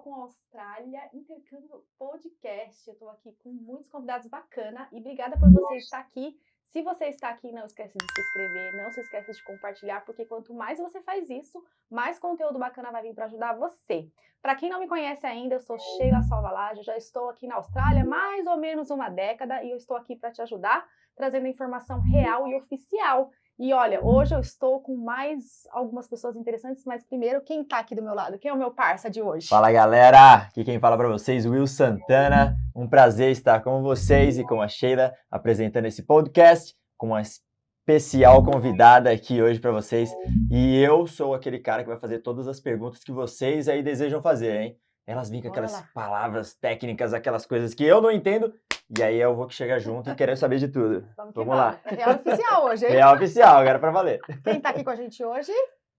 com a Austrália Intercâmbio Podcast. Eu estou aqui com muitos convidados bacanas e obrigada por você estar aqui. Se você está aqui, não esquece de se inscrever, não se esquece de compartilhar, porque quanto mais você faz isso, mais conteúdo bacana vai vir para ajudar você. Para quem não me conhece ainda, eu sou Sheila Salvalage, já estou aqui na Austrália há mais ou menos uma década e eu estou aqui para te ajudar, trazendo informação real e oficial. E olha, hoje eu estou com mais algumas pessoas interessantes, mas primeiro, quem tá aqui do meu lado? Quem é o meu parça de hoje? Fala galera, aqui quem fala para vocês, Will Santana. Um prazer estar com vocês e com a Sheila apresentando esse podcast com uma especial convidada aqui hoje para vocês. E eu sou aquele cara que vai fazer todas as perguntas que vocês aí desejam fazer, hein? Elas vêm com aquelas palavras técnicas, aquelas coisas que eu não entendo. E aí eu vou chegar junto e querer saber de tudo. Vamos lá. É real oficial hoje, hein? Real oficial, agora pra valer. Quem tá aqui com a gente hoje?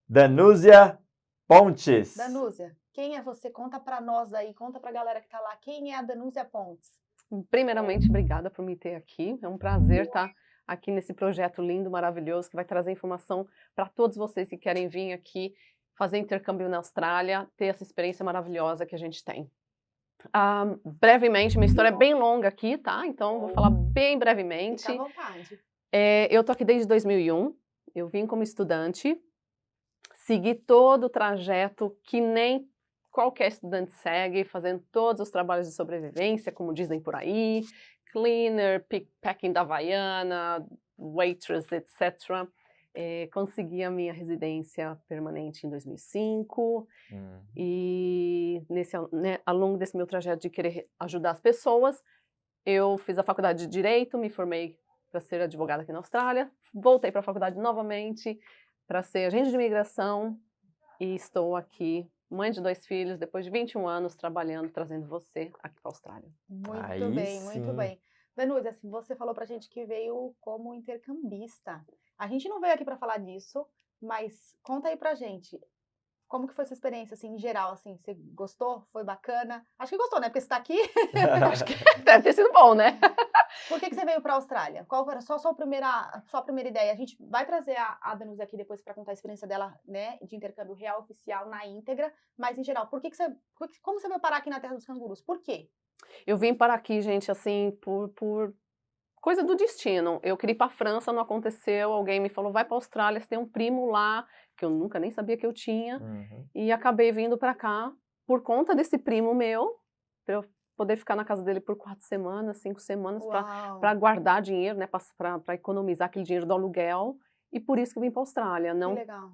Danúzia Pontes. Danúzia, quem é você? Conta pra nós aí, conta pra galera que tá lá. Quem é a Danúzia Pontes? Primeiramente, obrigada por me ter aqui. É um prazer estar aqui nesse projeto lindo, maravilhoso, que vai trazer informação para todos vocês que querem vir aqui fazer intercâmbio na Austrália, ter essa experiência maravilhosa que a gente tem. Brevemente, minha história é bem longa aqui, tá? Então, vou falar bem brevemente. Fica à vontade. Eu tô aqui desde 2001, eu vim como estudante, segui todo o trajeto que nem qualquer estudante segue, fazendo todos os trabalhos de sobrevivência, como dizem por aí, cleaner, pickpacking da Havaiana, waitress, etc. Consegui a minha residência permanente em 2005 e ao longo desse meu trajeto de querer ajudar as pessoas, eu fiz a faculdade de Direito, me formei para ser advogada aqui na Austrália, voltei para a faculdade novamente para ser agente de imigração e estou aqui, mãe de 2 filhos, depois de 21 anos trabalhando, trazendo você aqui para a Austrália. Muito bem, muito bem. Danúzia, assim, você falou pra gente que veio como intercambista. A gente não veio aqui para falar disso, mas conta aí pra gente, como que foi sua experiência, assim, em geral, assim, você gostou? Foi bacana? Acho que gostou, né? Porque você tá aqui. Acho que deve ter sido bom, né? Por que você veio para a Austrália? Qual foi a sua primeira ideia? A gente vai trazer a Danúzia aqui depois para contar a experiência dela, né, de intercâmbio real oficial na íntegra, mas em geral, como você veio parar aqui na Terra dos Cangurus? Por quê? Eu vim para aqui, gente, assim, por coisa do destino. Eu queria ir para a França, não aconteceu, alguém me falou, vai para a Austrália, você tem um primo lá, que eu nunca nem sabia que eu tinha, e acabei vindo para cá por conta desse primo meu, para eu poder ficar na casa dele por 4 semanas, 5 semanas, para guardar dinheiro, né, para economizar aquele dinheiro do aluguel, e por isso que eu vim para a Austrália.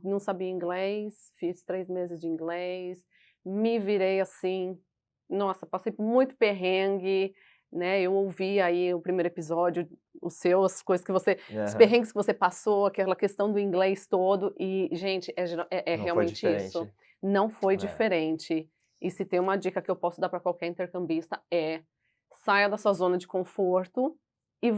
Não sabia inglês, fiz 3 meses de inglês, me virei assim, nossa, passei por muito perrengue, né, eu ouvi aí o primeiro episódio, as coisas que você, os perrengues que você passou, aquela questão do inglês todo, e, gente, é realmente isso. Não foi diferente. E se tem uma dica que eu posso dar para qualquer intercambista saia da sua zona de conforto e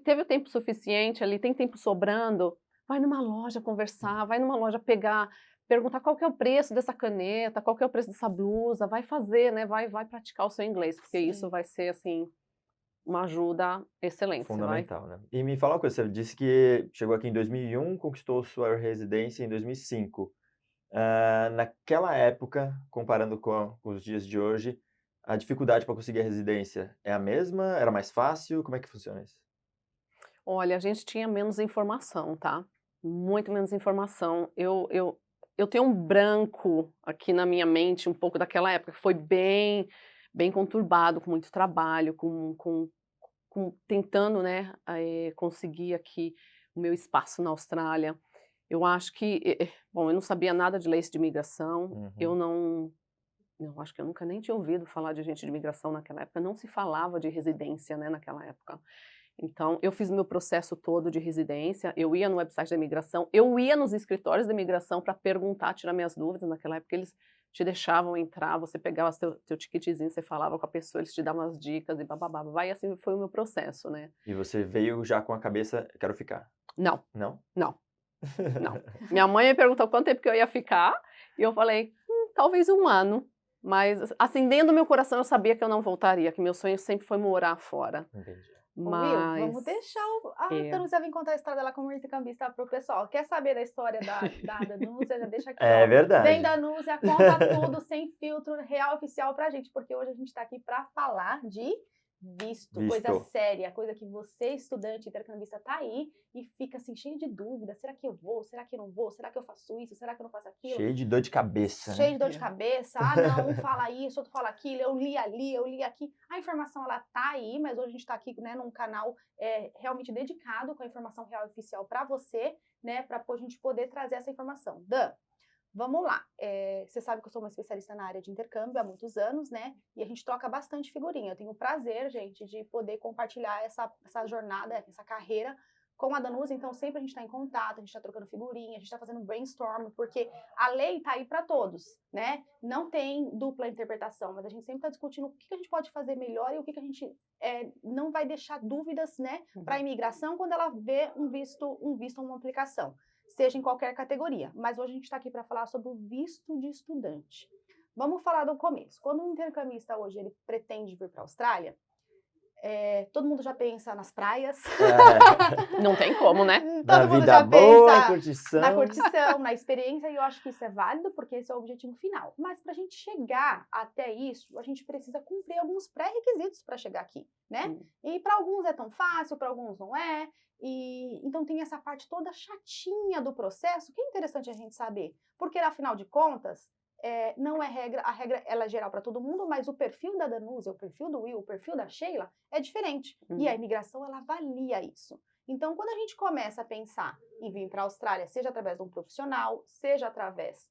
teve o tempo suficiente ali, tem tempo sobrando, vai numa loja conversar, vai numa loja perguntar qual que é o preço dessa caneta, qual que é o preço dessa blusa, vai fazer, né, vai praticar o seu inglês, porque isso vai ser, assim, uma ajuda excelente. Fundamental, né? E me fala uma coisa, você disse que chegou aqui em 2001, conquistou sua residência em 2005. Naquela época, comparando com os dias de hoje, a dificuldade para conseguir a residência é a mesma? Era mais fácil? Como é que funciona isso? Olha, a gente tinha menos informação, tá? Muito menos informação. Eu tenho um branco aqui na minha mente, um pouco daquela época, que foi bem conturbado, com muito trabalho, tentando, né, conseguir aqui o meu espaço na Austrália. Eu acho que, bom, eu não sabia nada de leis de imigração, eu acho que eu nunca nem tinha ouvido falar de agente de imigração naquela época, não se falava de residência, né, naquela época. Então, eu fiz o meu processo todo de residência, eu ia no website da imigração, eu ia nos escritórios da imigração para perguntar, tirar minhas dúvidas. Naquela época eles te deixavam entrar, você pegava teu ticketzinho, você falava com a pessoa, eles te davam as dicas e bababá, vai, assim foi o meu processo, né. E você veio já com a cabeça, quero ficar? Não. Não? Não. Não. Minha mãe me perguntou quanto tempo que eu ia ficar, e eu falei, talvez 1 ano. Mas, assim, dentro do meu coração eu sabia que eu não voltaria, que meu sonho sempre foi morar fora. Entendi. Will, Mas vamos deixar a é, Danúzia vir contar a história dela como intercambista pro pessoal. Quer saber da história da Danúzia? Já deixa aqui, É ó. verdade. Vem, Danúzia, conta tudo sem filtro, real oficial pra gente, porque hoje a gente tá aqui pra falar de visto, coisa Visto. séria, coisa que você, estudante, intercambista, tá aí e fica assim, cheio de dúvida. Será que eu vou? Será que eu não vou? Será que eu faço isso? Será que eu não faço aquilo? Cheio de dor de cabeça, Cheio né? de dor de cabeça. Ah, não, um fala isso, outro fala aquilo. Eu li ali, eu li aqui. A informação, ela tá aí, mas hoje a gente tá aqui, né, num canal realmente dedicado com a informação real e oficial para você, né, para a gente poder trazer essa informação. Dan, vamos lá. Você sabe que eu sou uma especialista na área de intercâmbio há muitos anos, né? E a gente troca bastante figurinha. Eu tenho o prazer, gente, de poder compartilhar essa jornada, essa carreira com a Danúzia. Então, sempre a gente está em contato, a gente está trocando figurinha, a gente está fazendo brainstorm, porque a lei está aí para todos, né? Não tem dupla interpretação, mas a gente sempre está discutindo o que a gente pode fazer melhor e o que a gente não vai deixar dúvidas, né, para a imigração quando ela vê um visto, uma aplicação, seja em qualquer categoria. Mas hoje a gente está aqui para falar sobre o visto de estudante. Vamos falar do começo. Quando um intercambista hoje ele pretende vir para a Austrália, todo mundo já pensa nas praias. não tem como, né? Todo mundo vida já boa, pensa curtição. na curtição, na experiência, e eu acho que isso é válido, porque esse é o objetivo final. Mas para a gente chegar até isso, a gente precisa cumprir alguns pré-requisitos para chegar aqui, né? E para alguns é tão fácil, para alguns não é. E então tem essa parte toda chatinha do processo, que é interessante a gente saber, porque afinal de contas, não é regra, a regra ela é geral para todo mundo, mas o perfil da Danúzia, o perfil do Will, o perfil da Sheila é diferente. E a imigração, ela avalia isso. Então, quando a gente começa a pensar em vir para a Austrália, seja através de um profissional, seja através,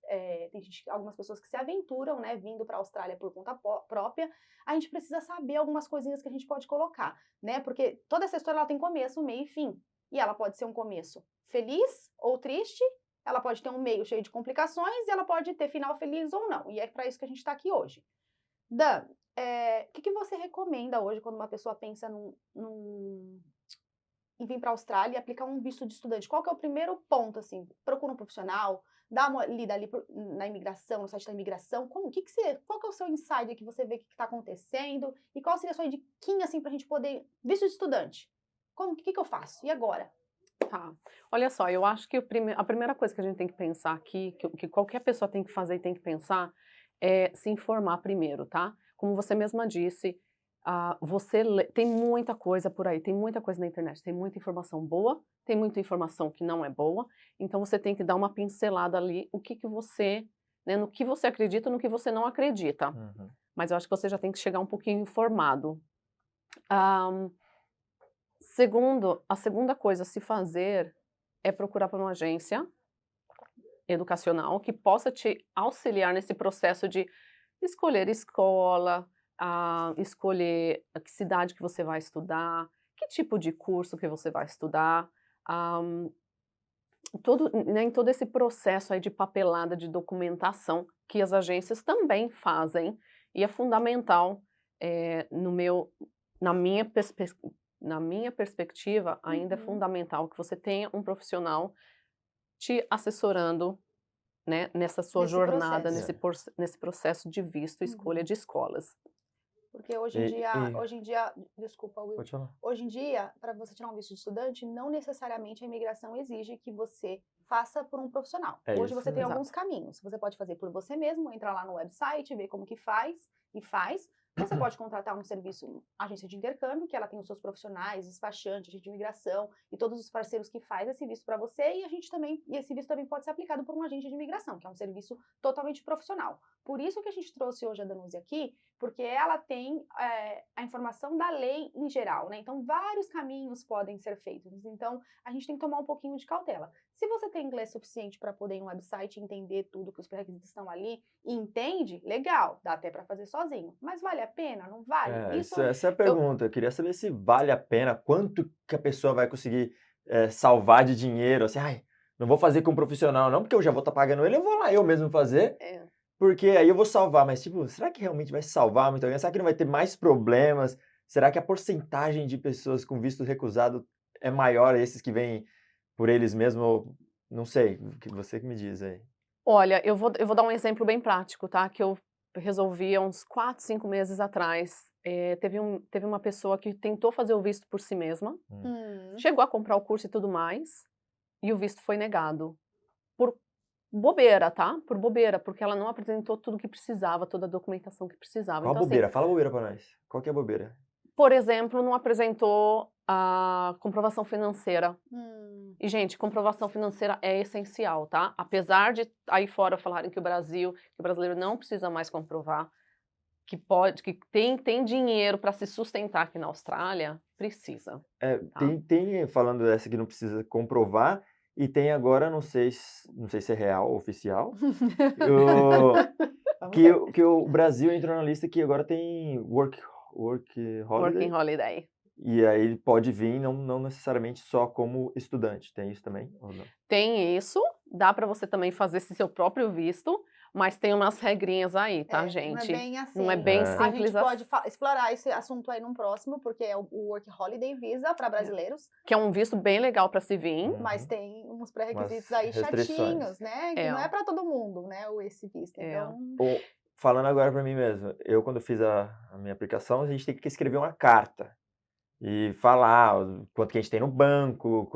tem algumas pessoas que se aventuram, né, vindo para a Austrália por conta própria, a gente precisa saber algumas coisinhas que a gente pode colocar, né, porque toda essa história ela tem começo, meio e fim. E ela pode ser um começo feliz ou triste, ela pode ter um meio cheio de complicações e ela pode ter final feliz ou não. E é para isso que a gente está aqui hoje. Dan, o que você recomenda hoje quando uma pessoa pensa em vir para a Austrália e aplicar um visto de estudante? Qual que é o primeiro ponto, assim? Procura um profissional, dá uma lida ali na imigração, no site da imigração. Qual que é o seu insight que você vê que está acontecendo? E qual seria a sua diquinha, assim, para a gente poder... Visto de estudante. O que eu faço? E agora? Tá. Olha só, eu acho que a primeira coisa que a gente tem que pensar aqui, que qualquer pessoa tem que fazer e tem que pensar, é se informar primeiro, tá? Como você mesma disse, tem muita coisa por aí, tem muita coisa na internet, tem muita informação boa, tem muita informação que não é boa, então você tem que dar uma pincelada ali, o que você, né, no que você acredita, no que você não acredita. Mas eu acho que você já tem que chegar um pouquinho informado. A segunda coisa a se fazer é procurar por uma agência educacional que possa te auxiliar nesse processo de escolher escola, escolher a que cidade que você vai estudar, que tipo de curso que você vai estudar, né, em todo esse processo aí de papelada, de documentação que as agências também fazem, e é fundamental, na minha perspectiva, ainda é fundamental que você tenha um profissional te assessorando, né, nessa sua jornada, nesse processo de visto, escolha de escolas. Porque hoje em dia, desculpa, Will, hoje em dia, para você tirar um visto de estudante, não necessariamente a imigração exige que você faça por um profissional. Hoje você tem alguns caminhos. Você pode fazer por você mesmo, entrar lá no website, ver como que faz e faz. Você pode contratar um serviço, agência de intercâmbio, que ela tem os seus profissionais, despachante, agente de imigração e todos os parceiros que faz esse visto para você, e esse visto também pode ser aplicado por um agente de imigração, que é um serviço totalmente profissional. Por isso que a gente trouxe hoje a Danúzia aqui, porque ela tem a informação da lei em geral, né? Então, vários caminhos podem ser feitos. Então, a gente tem que tomar um pouquinho de cautela. Se você tem inglês suficiente para poder ir no website e entender tudo que os pré-requisitos estão ali e entende, legal, dá até para fazer sozinho. Mas vale a pena? Não vale? Essa é a pergunta. Eu queria saber se vale a pena, quanto que a pessoa vai conseguir salvar de dinheiro, assim, não vou fazer com um profissional não, porque eu já vou estar pagando ele, eu vou lá eu mesmo fazer. Porque aí eu vou salvar, mas tipo, será que realmente vai salvar muito alguém? Será que não vai ter mais problemas? Será que a porcentagem de pessoas com visto recusado é maior, esses que vêm por eles mesmos? Não sei, você que me diz aí. Olha, eu vou dar um exemplo bem prático, tá? Que eu resolvi há uns 4, 5 meses atrás. teve uma pessoa que tentou fazer o visto por si mesma, chegou a comprar o curso e tudo mais, e o visto foi negado. Por bobeira, tá? Por bobeira, porque ela não apresentou tudo que precisava, toda a documentação que precisava. Qual a Então, assim, bobeira? Fala a bobeira pra nós. Qual que é a bobeira? por exemplo, não apresentou a comprovação financeira. E, gente, comprovação financeira é essencial, tá? Apesar de aí fora falarem que o brasileiro não precisa mais comprovar, que tem dinheiro para se sustentar aqui na Austrália, precisa. Tá? Tem falando dessa que não precisa comprovar, e tem agora, não sei se é real ou oficial, que o Brasil entrou na lista que agora tem work holiday. Working holiday. E aí ele pode vir não necessariamente só como estudante. Tem isso também ou não? Tem isso, dá para você também fazer esse seu próprio visto, mas tem umas regrinhas aí, tá, gente? Não é bem assim. Não é bem A gente simples pode explorar esse assunto aí num próximo, porque é o Work Holiday Visa para brasileiros, que é um visto bem legal para se vir. mas tem uns pré-requisitos Umas aí restrições. chatinhos, né? Que não é para todo mundo, né? Esse visto. Então, Falando agora para mim mesmo, eu quando fiz a minha aplicação, a gente tem que escrever uma carta e falar quanto que a gente tem no banco,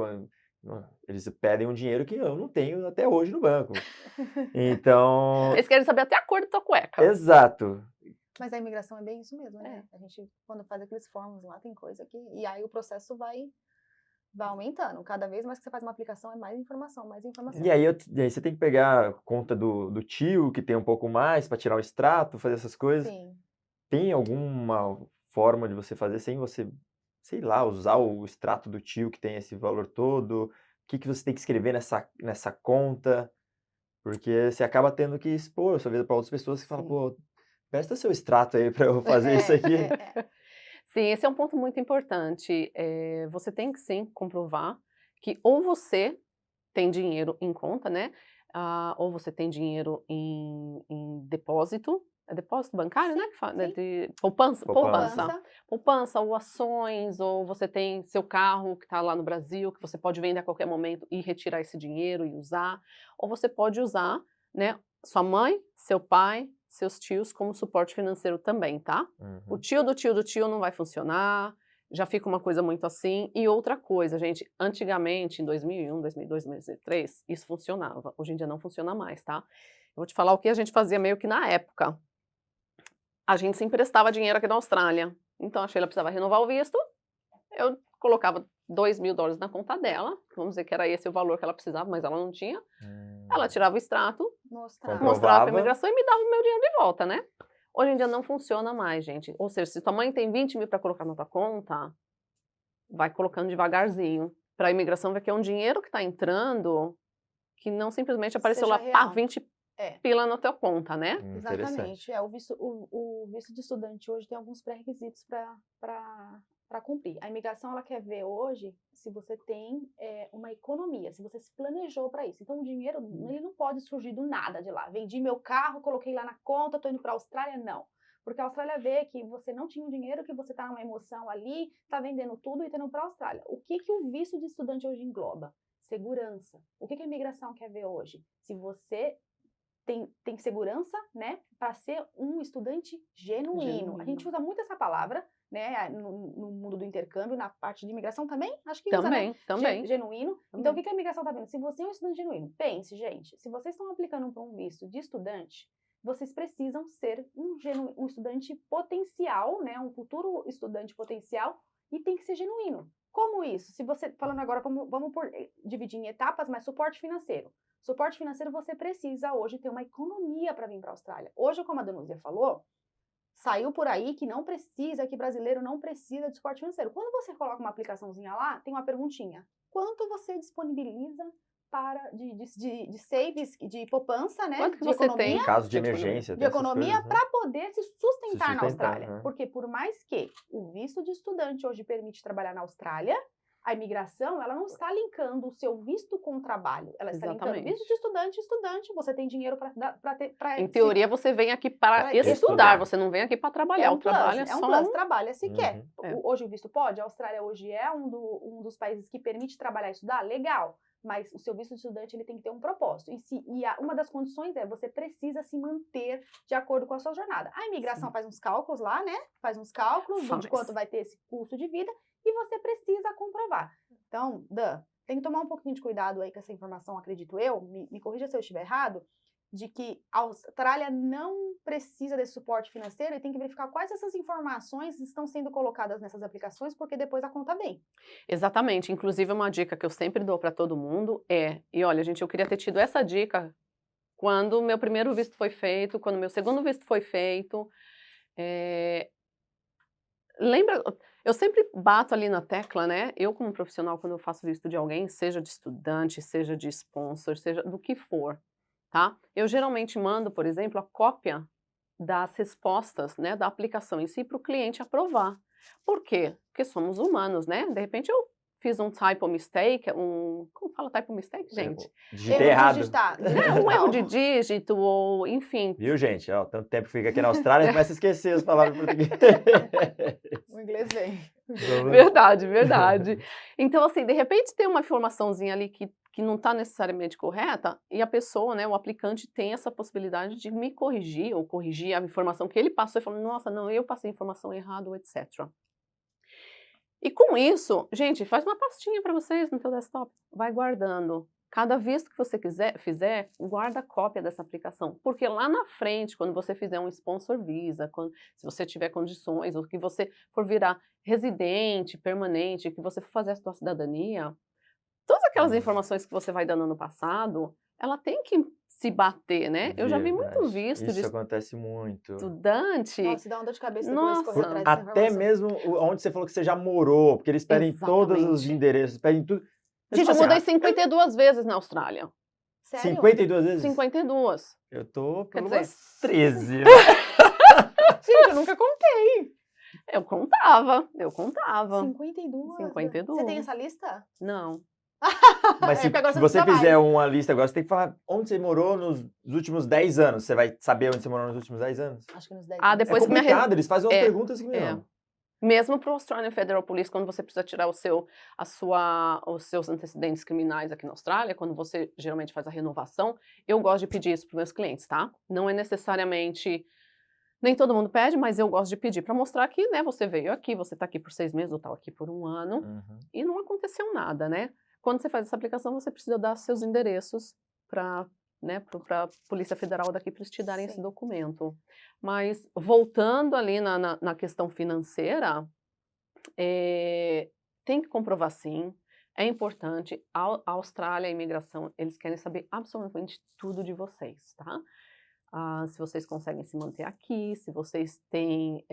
eles pedem um dinheiro que eu não tenho até hoje no banco. Então, Eles querem saber até a cor da tua cueca. exato. mas a imigração é bem isso mesmo, né? A gente, quando faz aqueles forms lá, tem coisa que... E aí o processo vai aumentando. Cada vez mais que você faz uma aplicação, é mais informação, mais informação. E aí você tem que pegar conta do tio, que tem um pouco mais, para tirar o extrato, fazer essas coisas. Sim. Tem alguma forma de você fazer sem você, sei lá, usar o extrato do tio que tem esse valor todo? O que você tem que escrever nessa conta? Porque você acaba tendo que expor a sua vida para outras pessoas que falam, pô, presta seu extrato aí para eu fazer isso aqui. Sim, esse é um ponto muito importante. Você tem que, sim, comprovar que ou você tem dinheiro em conta, né? Ou você tem dinheiro em depósito. É depósito bancário, né? Que fala, né, de poupança. Poupança, ou ações, ou você tem seu carro que está lá no Brasil, que você pode vender a qualquer momento e retirar esse dinheiro e usar. Ou você pode usar, né, sua mãe, seu pai, seus tios como suporte financeiro também, tá? O tio do tio não vai funcionar, já fica uma coisa muito assim. E outra coisa, gente, antigamente, em 2001, 2002, 2003, isso funcionava. Hoje em dia não funciona mais, tá? Eu vou te falar o que a gente fazia meio que na época. A gente se emprestava dinheiro aqui na Austrália. Então a Sheila precisava renovar o visto, eu colocava $2.000 na conta dela, vamos dizer que era esse o valor que ela precisava, mas ela não tinha. Ela tirava o extrato, mostrava para a imigração e me dava o meu dinheiro de volta, né? Hoje em dia não funciona mais, gente. Ou seja, se tua mãe tem 20 mil para colocar na tua conta, vai colocando devagarzinho. Para a imigração ver que é um dinheiro que está entrando, que não simplesmente apareceu lá, pá, 20 pila na tua conta, né? Exatamente. O visto de estudante hoje tem alguns pré-requisitos para cumprir. A imigração, ela quer ver hoje se você tem uma economia, se você se planejou para isso. Então, o dinheiro, ele não pode surgir do nada de lá. Vendi meu carro, coloquei lá na conta, estou indo para a Austrália, não. Porque a Austrália vê que você não tinha o dinheiro, que você está numa emoção ali, está vendendo tudo e está indo para a Austrália. O que o visto de estudante hoje engloba? Segurança. O que a imigração quer ver hoje? Se você tem segurança, né, para ser um estudante genuíno. A gente usa muito essa palavra, né, no mundo do intercâmbio, na parte de imigração também, acho que usa, né? Também. Genuíno. Então, o que a imigração está vendo? Se você é um estudante genuíno, pense, gente, se vocês estão aplicando para um visto de estudante, vocês precisam ser um estudante potencial, né, um futuro estudante potencial, e tem que ser genuíno. Como isso? Se você, falando agora, vamos dividir em etapas, mas suporte financeiro. Suporte financeiro, você precisa hoje ter uma economia para vir para a Austrália. Hoje, como a Danúzia falou, saiu por aí que não precisa, que brasileiro não precisa de suporte financeiro. Quando você coloca uma aplicaçãozinha lá, tem uma perguntinha. Quanto você disponibiliza de saves, de poupança, né? Quanto que de você economia, tem? Em caso de emergência. de economia para poder se sustentar na sustentar, Austrália. Porque por mais que o visto de estudante hoje permite trabalhar na Austrália, A imigração, ela não está linkando o seu visto com o trabalho. Ela está linkando Exatamente. visto de estudante, você tem dinheiro para ter... Em teoria, você vem aqui para pra estudar, estudar. você não vem aqui para trabalhar. O trabalho é um só plus, trabalha se quer. É. Hoje o visto pode, a Austrália hoje é um dos países que permite trabalhar e estudar, legal. Mas o seu visto de estudante ele tem que ter um propósito. Uma das condições é você precisa se manter de acordo com a sua jornada. A imigração faz uns cálculos lá, né? Faz uns cálculos de quanto vai ter esse custo de vida e você precisa comprovar. Então, Dan, tem que tomar um pouquinho de cuidado aí com essa informação, acredito eu, me corrija se eu estiver errado, de que a Austrália não precisa desse suporte financeiro e tem que verificar quais essas informações estão sendo colocadas nessas aplicações, porque depois a conta vem. Exatamente. Inclusive, uma dica que eu sempre dou para todo mundo e olha, gente, eu queria ter tido essa dica quando o meu primeiro visto foi feito, quando o meu segundo visto foi feito. Lembra, eu sempre bato ali na tecla, né? Eu, como profissional, quando eu faço visto de alguém, seja de estudante, seja de sponsor, seja do que for, tá? Eu geralmente mando, por exemplo, a cópia das respostas, né, da aplicação em si para o cliente aprovar. Por quê? Porque somos humanos, né? De repente eu fiz um typo mistake, como fala typo mistake, gente? Digitei errado. Um erro de dígito, ou enfim. Viu, gente? Ó, tanto tempo que fica aqui na Austrália, começa a esquecer as palavras em português. O inglês vem. Verdade, verdade. Então, assim, de repente tem uma informaçãozinha ali que não está necessariamente correta, e a pessoa, né, o aplicante tem essa possibilidade de me corrigir, ou corrigir a informação que ele passou e falou, nossa, não, eu passei a informação errada, etc. E com isso, gente, faz uma pastinha para vocês no teu desktop, vai guardando. Cada visto que você fizer, guarda a cópia dessa aplicação, porque lá na frente, quando você fizer um sponsor visa, se você tiver condições, ou que você for virar residente, permanente, que você for fazer a sua cidadania, todas aquelas informações que você vai dando no passado, ela tem que se bater, né? Eu já vi muito visto Isso de acontece muito. estudante. Nossa, dá uma dor de cabeça Nossa. depois correr atrás dessa Até informação. mesmo onde você falou que você já morou, porque eles pedem todos os Exatamente. endereços, pedem tudo. Gente, eu mudei 52 vezes na Austrália. Sério? 52 vezes? 52. Eu tô Quer por dizer- umas 13. Gente, eu nunca contei. Eu contava. 52? 52. Você tem essa lista? Não. Mas porque agora se não você precisa fizer mais. uma lista agora, você tem que falar onde você morou nos últimos 10 anos. Você vai saber onde você morou nos últimos 10 anos? Acho que nos 10 Ah, anos. depois É que minha complicado, eles fazem umas É, perguntas que, meu... Mesmo para o Australian Federal Police, quando você precisa tirar os seus antecedentes criminais aqui na Austrália, quando você geralmente faz a renovação, eu gosto de pedir isso para os meus clientes, tá? Não é necessariamente... Nem todo mundo pede, mas eu gosto de pedir para mostrar que, né, você veio aqui, você está aqui por 6 meses, ou está aqui por 1 ano, e não aconteceu nada, né? Quando você faz essa aplicação, você precisa dar seus endereços para a Polícia Federal daqui para eles te darem esse documento. Mas, voltando ali na questão financeira, tem que comprovar sim, é importante, a Austrália, a imigração, eles querem saber absolutamente tudo de vocês, tá? Se vocês conseguem se manter aqui, se vocês têm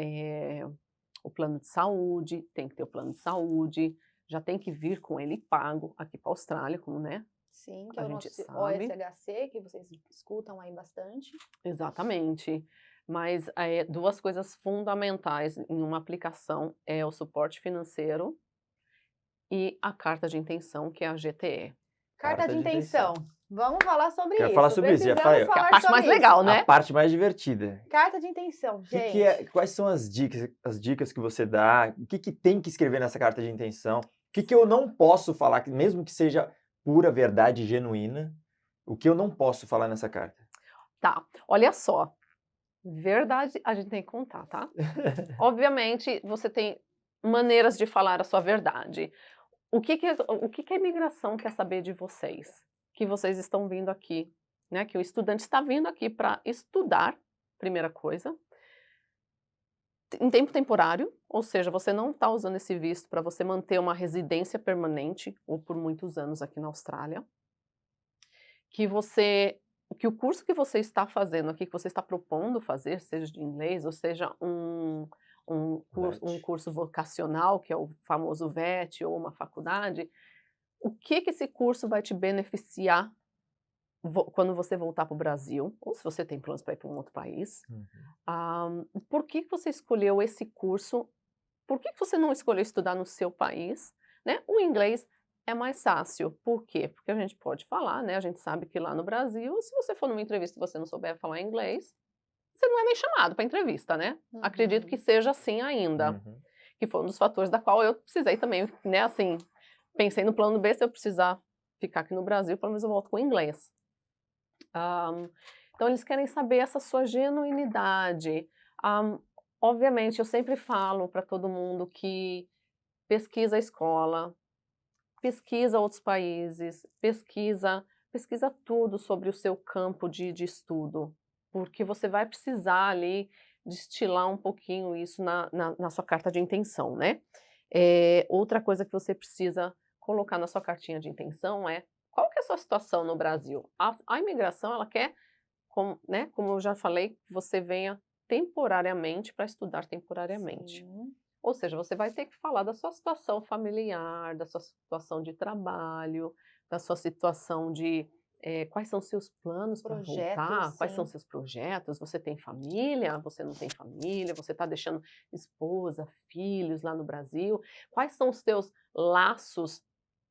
o plano de saúde, tem que ter o plano de saúde, já tem que vir com ele pago aqui para a Austrália, como, né? Sim, que é A o gente nosso sabe. OSHC, que vocês escutam aí bastante. Exatamente. Mas 2 coisas fundamentais em uma aplicação é o suporte financeiro e a carta de intenção, que é a GTE. Carta de intenção. Vamos falar sobre Quero isso. falar sobre isso, já Precisamos falei. Que é a falar parte sobre mais isso. legal, né? A parte mais divertida. Carta de intenção, gente. Quais são as dicas que você dá? O que tem que escrever nessa carta de intenção? O que eu não posso falar, mesmo que seja pura verdade genuína, o que eu não posso falar nessa carta? Tá, olha só. Verdade a gente tem que contar, tá? Obviamente, você tem maneiras de falar a sua verdade. O que a imigração quer saber de vocês? Que vocês estão vindo aqui, né? Que o estudante está vindo aqui para estudar, primeira coisa. Em tempo temporário, ou seja, você não está usando esse visto para você manter uma residência permanente ou por muitos anos aqui na Austrália. Que o curso que você está fazendo aqui, que você está propondo fazer, seja de inglês, ou seja um curso vocacional, que é o famoso VET, ou uma faculdade, o que esse curso vai te beneficiar quando você voltar para o Brasil, ou se você tem planos para ir para um outro país. Por que você escolheu esse curso? Por que você não escolheu estudar no seu país? né? O inglês é mais fácil. Por quê? Porque a gente pode falar, né? A gente sabe que lá no Brasil, se você for numa entrevista e você não souber falar inglês, você não é nem chamado para entrevista, né? Acredito que seja assim ainda. Uhum. Que foi um dos fatores da qual eu precisei também, né? Assim, pensei no plano B, se eu precisar ficar aqui no Brasil, pelo menos eu volto com inglês. Então, eles querem saber essa sua genuinidade. Obviamente, eu sempre falo para todo mundo que pesquisa a escola, pesquisa outros países, pesquisa tudo sobre o seu campo de estudo, porque você vai precisar ali destilar um pouquinho isso na sua carta de intenção, né? Outra coisa que você precisa colocar na sua cartinha de intenção é qual que é a sua situação no Brasil? A imigração, ela quer, né, como eu já falei, que você venha temporariamente para estudar temporariamente. Sim. Ou seja, você vai ter que falar da sua situação familiar, da sua situação de trabalho, da sua situação de quais são os seus planos para voltar, quais são os seus projetos, você tem família, você não tem família, você está deixando esposa, filhos lá no Brasil, quais são os teus laços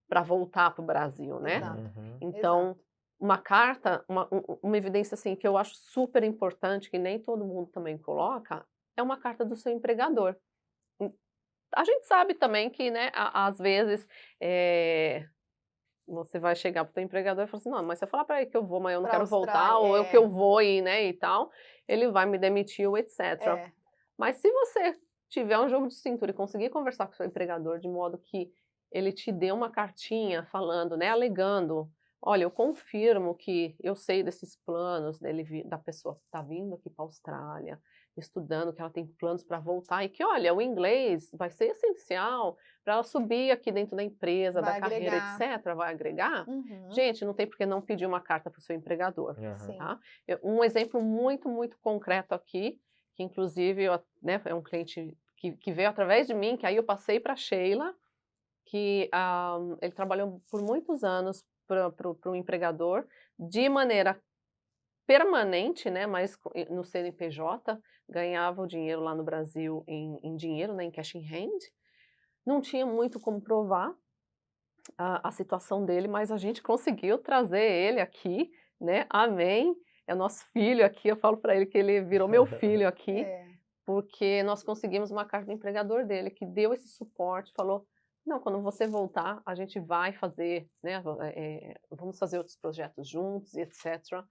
para voltar para o Brasil, né? Exato. Uhum. Então, uma carta, uma evidência assim que eu acho super importante, que nem todo mundo também coloca, é uma carta do seu empregador. A gente sabe também que, né, às vezes, você vai chegar para o teu empregador e falar assim, não, mas se eu falar para ele que eu vou, mas eu não Pra quero voltar, Austrália, ou eu que eu vou ir, né, e tal, ele vai me demitir, ou etc. Mas se você tiver um jogo de cintura e conseguir conversar com o seu empregador de modo que ele te dê uma cartinha falando, né, alegando, olha, eu confirmo que eu sei desses planos da pessoa que está vindo aqui para a Austrália, estudando, que ela tem planos para voltar e que, olha, o inglês vai ser essencial para ela subir aqui dentro da empresa, Vai da carreira, agregar. etc. Vai agregar? Uhum. Gente, não tem por que não pedir uma carta para o seu empregador. Uhum. Tá? Um exemplo muito, muito concreto aqui, que inclusive né, é um cliente que veio através de mim, que aí eu passei para a Sheila, que ele trabalhou por muitos anos para o empregador, de maneira permanente, né, mas no CNPJ, ganhava o dinheiro lá no Brasil em dinheiro, né, em cash in hand. Não tinha muito como provar a situação dele, mas a gente conseguiu trazer ele aqui, né, amém. É o nosso filho aqui, eu falo para ele que ele virou meu filho aqui, porque nós conseguimos uma carta do empregador dele, que deu esse suporte, falou, não, quando você voltar, a gente vai fazer, né, vamos fazer outros projetos juntos, e etc.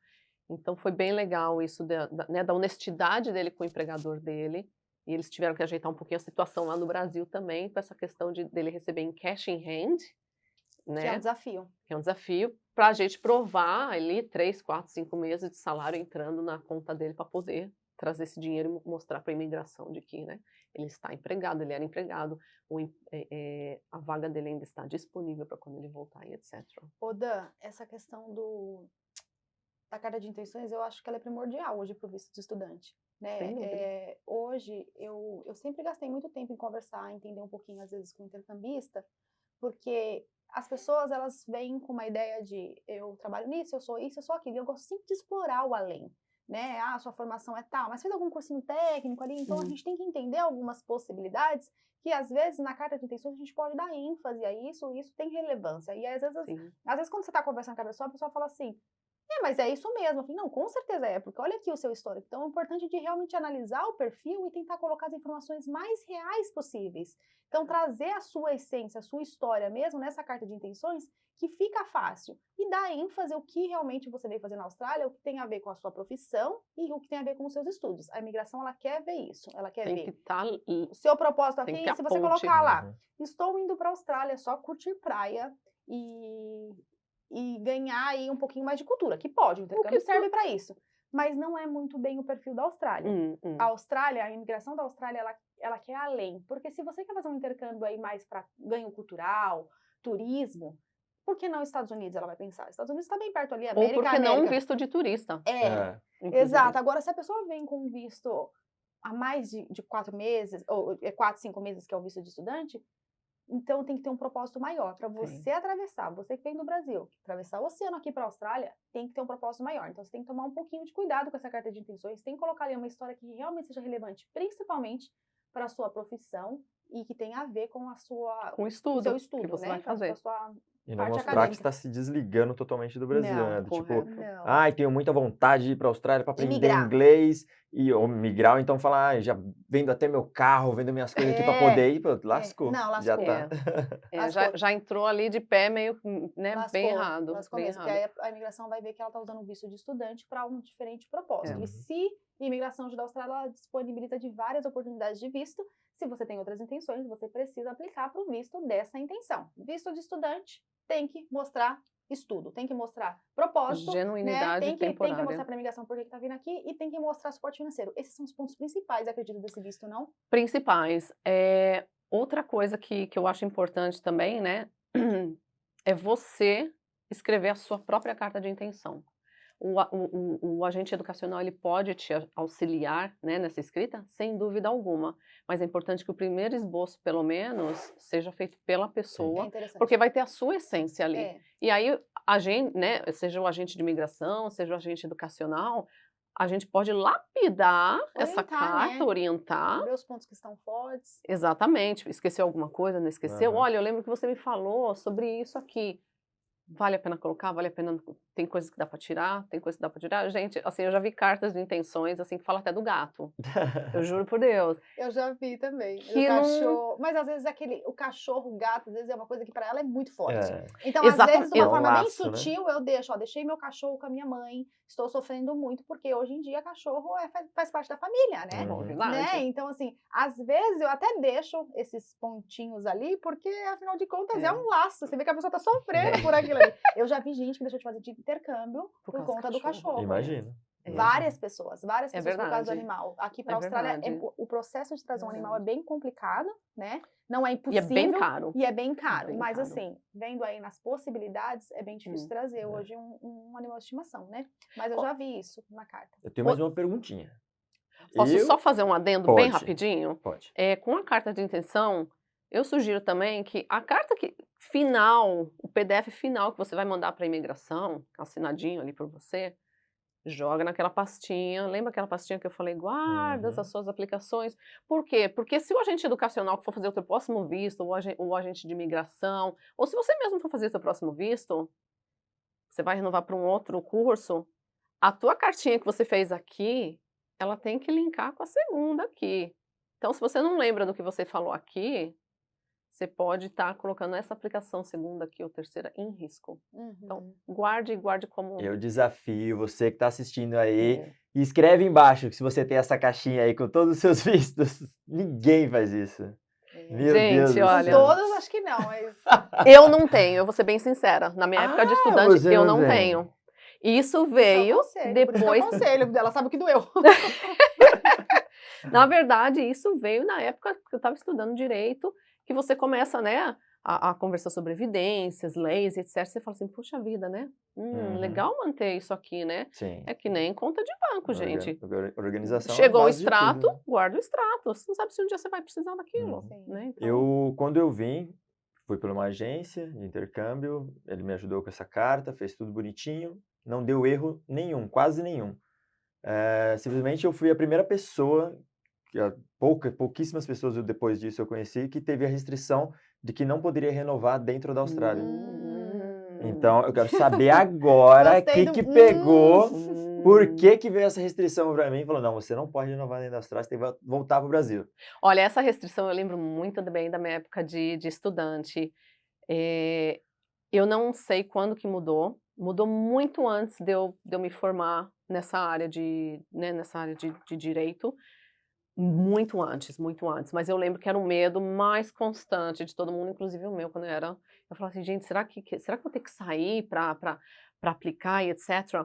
Então foi bem legal isso né, da honestidade dele com o empregador dele, e eles tiveram que ajeitar um pouquinho a situação lá no Brasil também, com essa questão dele receber em cash in hand, né? Que é um desafio. Que é um desafio para a gente provar ali 3, 4, 5 meses de salário entrando na conta dele para poder trazer esse dinheiro e mostrar para a imigração de que, né, ele está empregado, ele era empregado, a vaga dele ainda está disponível para quando ele voltar e etc. Dan, essa questão da carta de intenções, eu acho que ela é primordial hoje para o visto de estudante. Né? Hoje, eu sempre gastei muito tempo em conversar, entender um pouquinho, às vezes, com o intercambista, porque as pessoas, elas vêm com uma ideia de eu trabalho nisso, eu sou isso, eu sou aquilo, e eu gosto sempre de explorar o além, né? Ah, sua formação é tal, mas fez algum cursinho técnico ali, então a gente tem que entender algumas possibilidades que, às vezes, na carta de intenções, a gente pode dar ênfase a isso tem relevância. E, às vezes quando você está conversando com a pessoa fala assim, mas é isso mesmo. Eu falei, não, com certeza é, porque olha aqui o seu histórico. Então é importante de realmente analisar o perfil e tentar colocar as informações mais reais possíveis. Então trazer a sua essência, a sua história mesmo nessa carta de intenções, que fica fácil. E dar ênfase ao que realmente você veio fazer na Austrália, o que tem a ver com a sua profissão e o que tem a ver com os seus estudos. A imigração, ela quer ver isso. Ela quer ver o seu propósito aqui. Se você colocar lá, estou indo para a Austrália só curtir praia e ganhar aí um pouquinho mais de cultura, que pode, o intercâmbio serve para isso. Mas não é muito bem o perfil da Austrália. A Austrália, a imigração da Austrália, ela quer além. Porque se você quer fazer um intercâmbio aí mais para ganho cultural, turismo, por que não Estados Unidos, ela vai pensar? Estados Unidos está bem perto ali, América. Ou por que não um visto de turista? Exato. Agora, se a pessoa vem com um visto há mais de 4 meses, ou 4, 5 meses, que é o visto de estudante, então tem que ter um propósito maior. Para você atravessar, você que vem do Brasil, atravessar o oceano aqui para a Austrália, tem que ter um propósito maior. Então você tem que tomar um pouquinho de cuidado com essa carta de intenções, tem que colocar ali uma história que realmente seja relevante, principalmente para a sua profissão e que tem a ver com a sua, Com o o estudo seu estudo, que você né? vai Com a fazer. sua E não parte mostrar que acadêmica. você está se desligando totalmente do Brasil, né? Não, Do tipo, correto. Não. ai, tenho muita vontade de ir para a Austrália para De aprender migrar. inglês, ou migrar, ou então falar, já vendo até meu carro, vendo minhas coisas aqui para poder ir, pô, lascou, Não, já lascou. tá. Já entrou ali de pé meio, né, bem Lascou, errado. lascou Bem mesmo, porque errado. aí a imigração vai ver que ela está usando o visto de estudante para um diferente propósito. É. E se a imigração da Austrália ela disponibiliza de várias oportunidades de visto, se você tem outras intenções, você precisa aplicar para o visto dessa intenção. Visto de estudante tem que mostrar estudo, tem que mostrar propósito, né? Genuinidade Tem que temporária. mostrar para a imigração por que está vindo aqui e tem que mostrar suporte financeiro. Esses são os pontos principais, acredito, desse visto, não? Principais. Outra coisa que eu acho importante também, né, é você escrever a sua própria carta de intenção. O agente educacional ele pode te auxiliar, né, nessa escrita, sem dúvida alguma, mas é importante que o primeiro esboço, pelo menos, seja feito pela É pessoa, interessante. porque vai ter a sua essência ali. É. E aí, a gente, né, seja o agente de imigração, seja o agente educacional, a gente pode lapidar essa Orientar, carta, né? orientar. Ver os pontos que estão fortes. Exatamente. Esqueceu alguma coisa, não esqueceu? Aham. Olha, eu lembro que você me falou sobre isso aqui. Vale a pena colocar? Vale a pena? Tem coisas que dá pra tirar? Tem coisas que dá pra tirar? Gente, assim, eu já vi cartas de intenções, assim, que fala até do gato. Eu juro por Deus. Eu já vi também. Que O não... cachorro. Mas às vezes o cachorro, o gato, às vezes é uma coisa que para ela é muito forte. É. Então, às vezes, de uma É um forma bem laço, né? sutil, eu deixo, ó, deixei meu cachorro com a minha mãe, estou sofrendo muito, porque hoje em dia cachorro faz parte da família, né? Bom, Uhum. verdade. Né? Então, assim, às vezes eu até deixo esses pontinhos ali, porque afinal de contas é um laço. Você vê que a pessoa tá sofrendo por aquilo ali. Eu já vi gente que deixou de fazer de intercâmbio por causa conta do cachorro. Imagina. Várias pessoas por causa do verdade. animal. Aqui para É a Austrália, verdade. o processo de trazer um animal é Verdade. bem complicado, né? Não é E é impossível. bem caro. E é bem caro. Bem Mas caro. assim, vendo aí nas possibilidades, é bem difícil trazer hoje um animal de estimação, né? Mas eu já vi isso na carta. Eu tenho mais uma perguntinha. Posso só fazer um adendo bem rapidinho? Pode. Com a carta de intenção, eu sugiro também que a carta final, o PDF final que você vai mandar para a imigração, assinadinho ali por você, joga naquela pastinha. Lembra aquela pastinha que eu falei? Guarda as suas aplicações. Por quê? Porque se o agente educacional que for fazer o teu próximo visto, o agente de imigração, ou se você mesmo for fazer o teu próximo visto, você vai renovar para um outro curso, a tua cartinha que você fez aqui, ela tem que linkar com a segunda aqui. Então, se você não lembra do que você falou aqui, você pode estar colocando essa aplicação segunda aqui ou terceira em risco. Então, guarde como... Eu desafio você que está assistindo aí, e escreve embaixo que se você tem essa caixinha aí com todos os seus vistos, ninguém faz isso. Meu Gente, Deus do olha... céu. Todos acho que não, mas... Eu não tenho, eu vou ser bem sincera. Na minha época de estudante, você eu não não tem. tenho. Isso veio Por isso que depois... eu aconselho, ela sabe o que doeu. Na verdade, isso veio na época que eu estava estudando direito, que você começa, né, a conversar sobre evidências, leis, etc. Você fala assim, puxa vida, né? Legal manter isso aqui, né? Sim. É que nem conta de banco, gente. Organização Chegou é o base de tudo, extrato, né? guarda o extrato. Você não sabe se um dia você vai precisar daquilo, né? Então... Quando eu vim, fui por uma agência de intercâmbio, ele me ajudou com essa carta, fez tudo bonitinho, não deu erro nenhum, quase nenhum. Simplesmente eu fui a primeira pessoa, pouquíssimas pessoas depois disso eu conheci, que teve a restrição de que não poderia renovar dentro da Austrália. Então, eu quero saber agora o que pegou, por que veio essa restrição para mim. Falou, não, você não pode renovar dentro da Austrália, você tem que voltar para o Brasil. Olha, essa restrição eu lembro muito bem da minha época de estudante. Eu não sei quando que mudou muito antes de eu me formar nessa área de direito, muito antes, mas eu lembro que era um medo mais constante de todo mundo, inclusive o meu, quando eu falava assim, gente, será que eu vou ter que sair para aplicar e etc.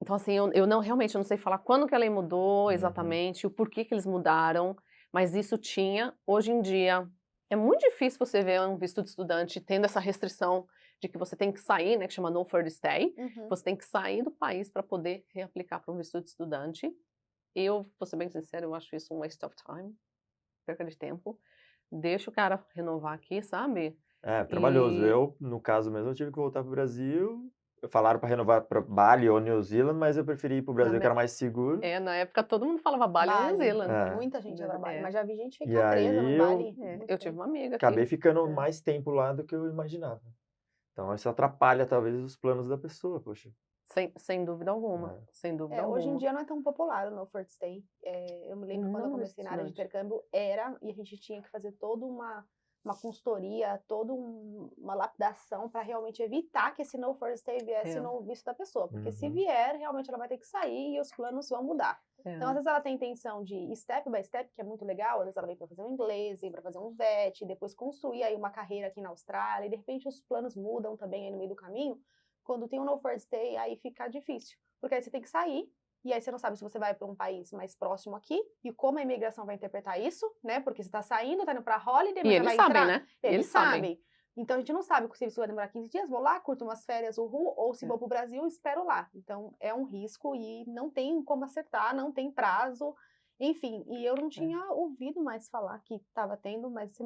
Então assim, eu realmente não sei falar quando que a lei mudou exatamente, o porquê que eles mudaram, mas isso tinha, hoje em dia, é muito difícil você ver um visto de estudante tendo essa restrição de que você tem que sair, né, que chama no further stay, você tem que sair do país para poder reaplicar para um visto de estudante. Eu, vou ser bem sincera, eu acho isso um waste of time, perca de tempo. Deixa o cara renovar aqui, sabe? Trabalhoso. Eu, no caso mesmo, eu tive que voltar para o Brasil falaram para renovar para Bali ou New Zealand, mas eu preferi ir para o Brasil, que era mais seguro. Na época todo mundo falava Bali ou New Zealand. Muita gente ia pra Bali, mas já vi gente E ficar presa no aí Bali. Eu tive uma amiga acabei que... ficando mais tempo lá do que eu imaginava. Então isso atrapalha talvez os planos da pessoa, poxa. Sem dúvida alguma, sem dúvida alguma. Hoje em dia não é tão popular o No First Stay. Eu me lembro quando eu Não comecei na área de estudante. intercâmbio, e a gente tinha que fazer toda uma consultoria, toda uma lapidação para realmente evitar que esse No First Stay viesse no visto da pessoa. Porque se vier, realmente ela vai ter que sair e os planos vão mudar. Então, às vezes ela tem intenção de ir step by step, que é muito legal. Às vezes ela vem para fazer um inglês, vem para fazer um VET, depois construir aí uma carreira aqui na Austrália, e de repente os planos mudam também aí no meio do caminho. Quando tem um No First Stay, aí fica difícil. Porque aí você tem que sair, e aí você não sabe se você vai para um país mais próximo aqui, e como a imigração vai interpretar isso, né? Porque você está saindo, está indo para holiday, mas E já eles vai sabem, entrar. né? Eles sabem. Então a gente não sabe se isso vai demorar 15 dias, vou lá, curto umas férias, ou se vou para o Brasil, espero lá. Então é um risco e não tem como acertar, não tem prazo. Enfim, e eu não tinha ouvido mais falar que estava tendo, mas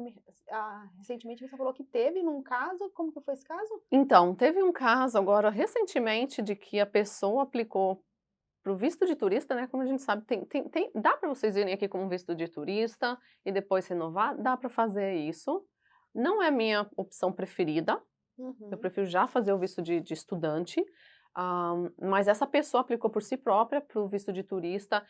recentemente você falou que teve num caso. Como que foi esse caso? Então, teve um caso agora recentemente de que a pessoa aplicou para o visto de turista, né? Como a gente sabe, dá para vocês virem aqui com um visto de turista e depois renovar, dá para fazer isso. Não é a minha opção preferida, eu prefiro já fazer o visto de estudante, mas essa pessoa aplicou por si própria para o visto de turista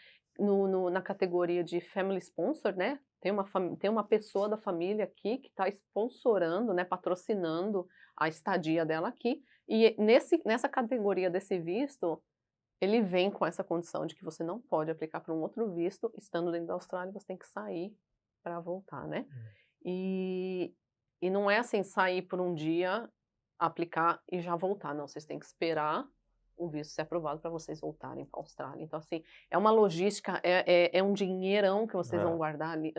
na categoria de Family Sponsor, né? Tem uma pessoa da família aqui que está sponsorando, né, patrocinando a estadia dela aqui, e nessa categoria desse visto, ele vem com essa condição de que você não pode aplicar para um outro visto, estando dentro da Austrália, você tem que sair para voltar, né? E não é assim, sair por um dia, aplicar e já voltar, não, vocês têm que esperar o visto ser aprovado para vocês voltarem para a Austrália. Então, assim, é uma logística, é um dinheirão que vocês vão guardar ali,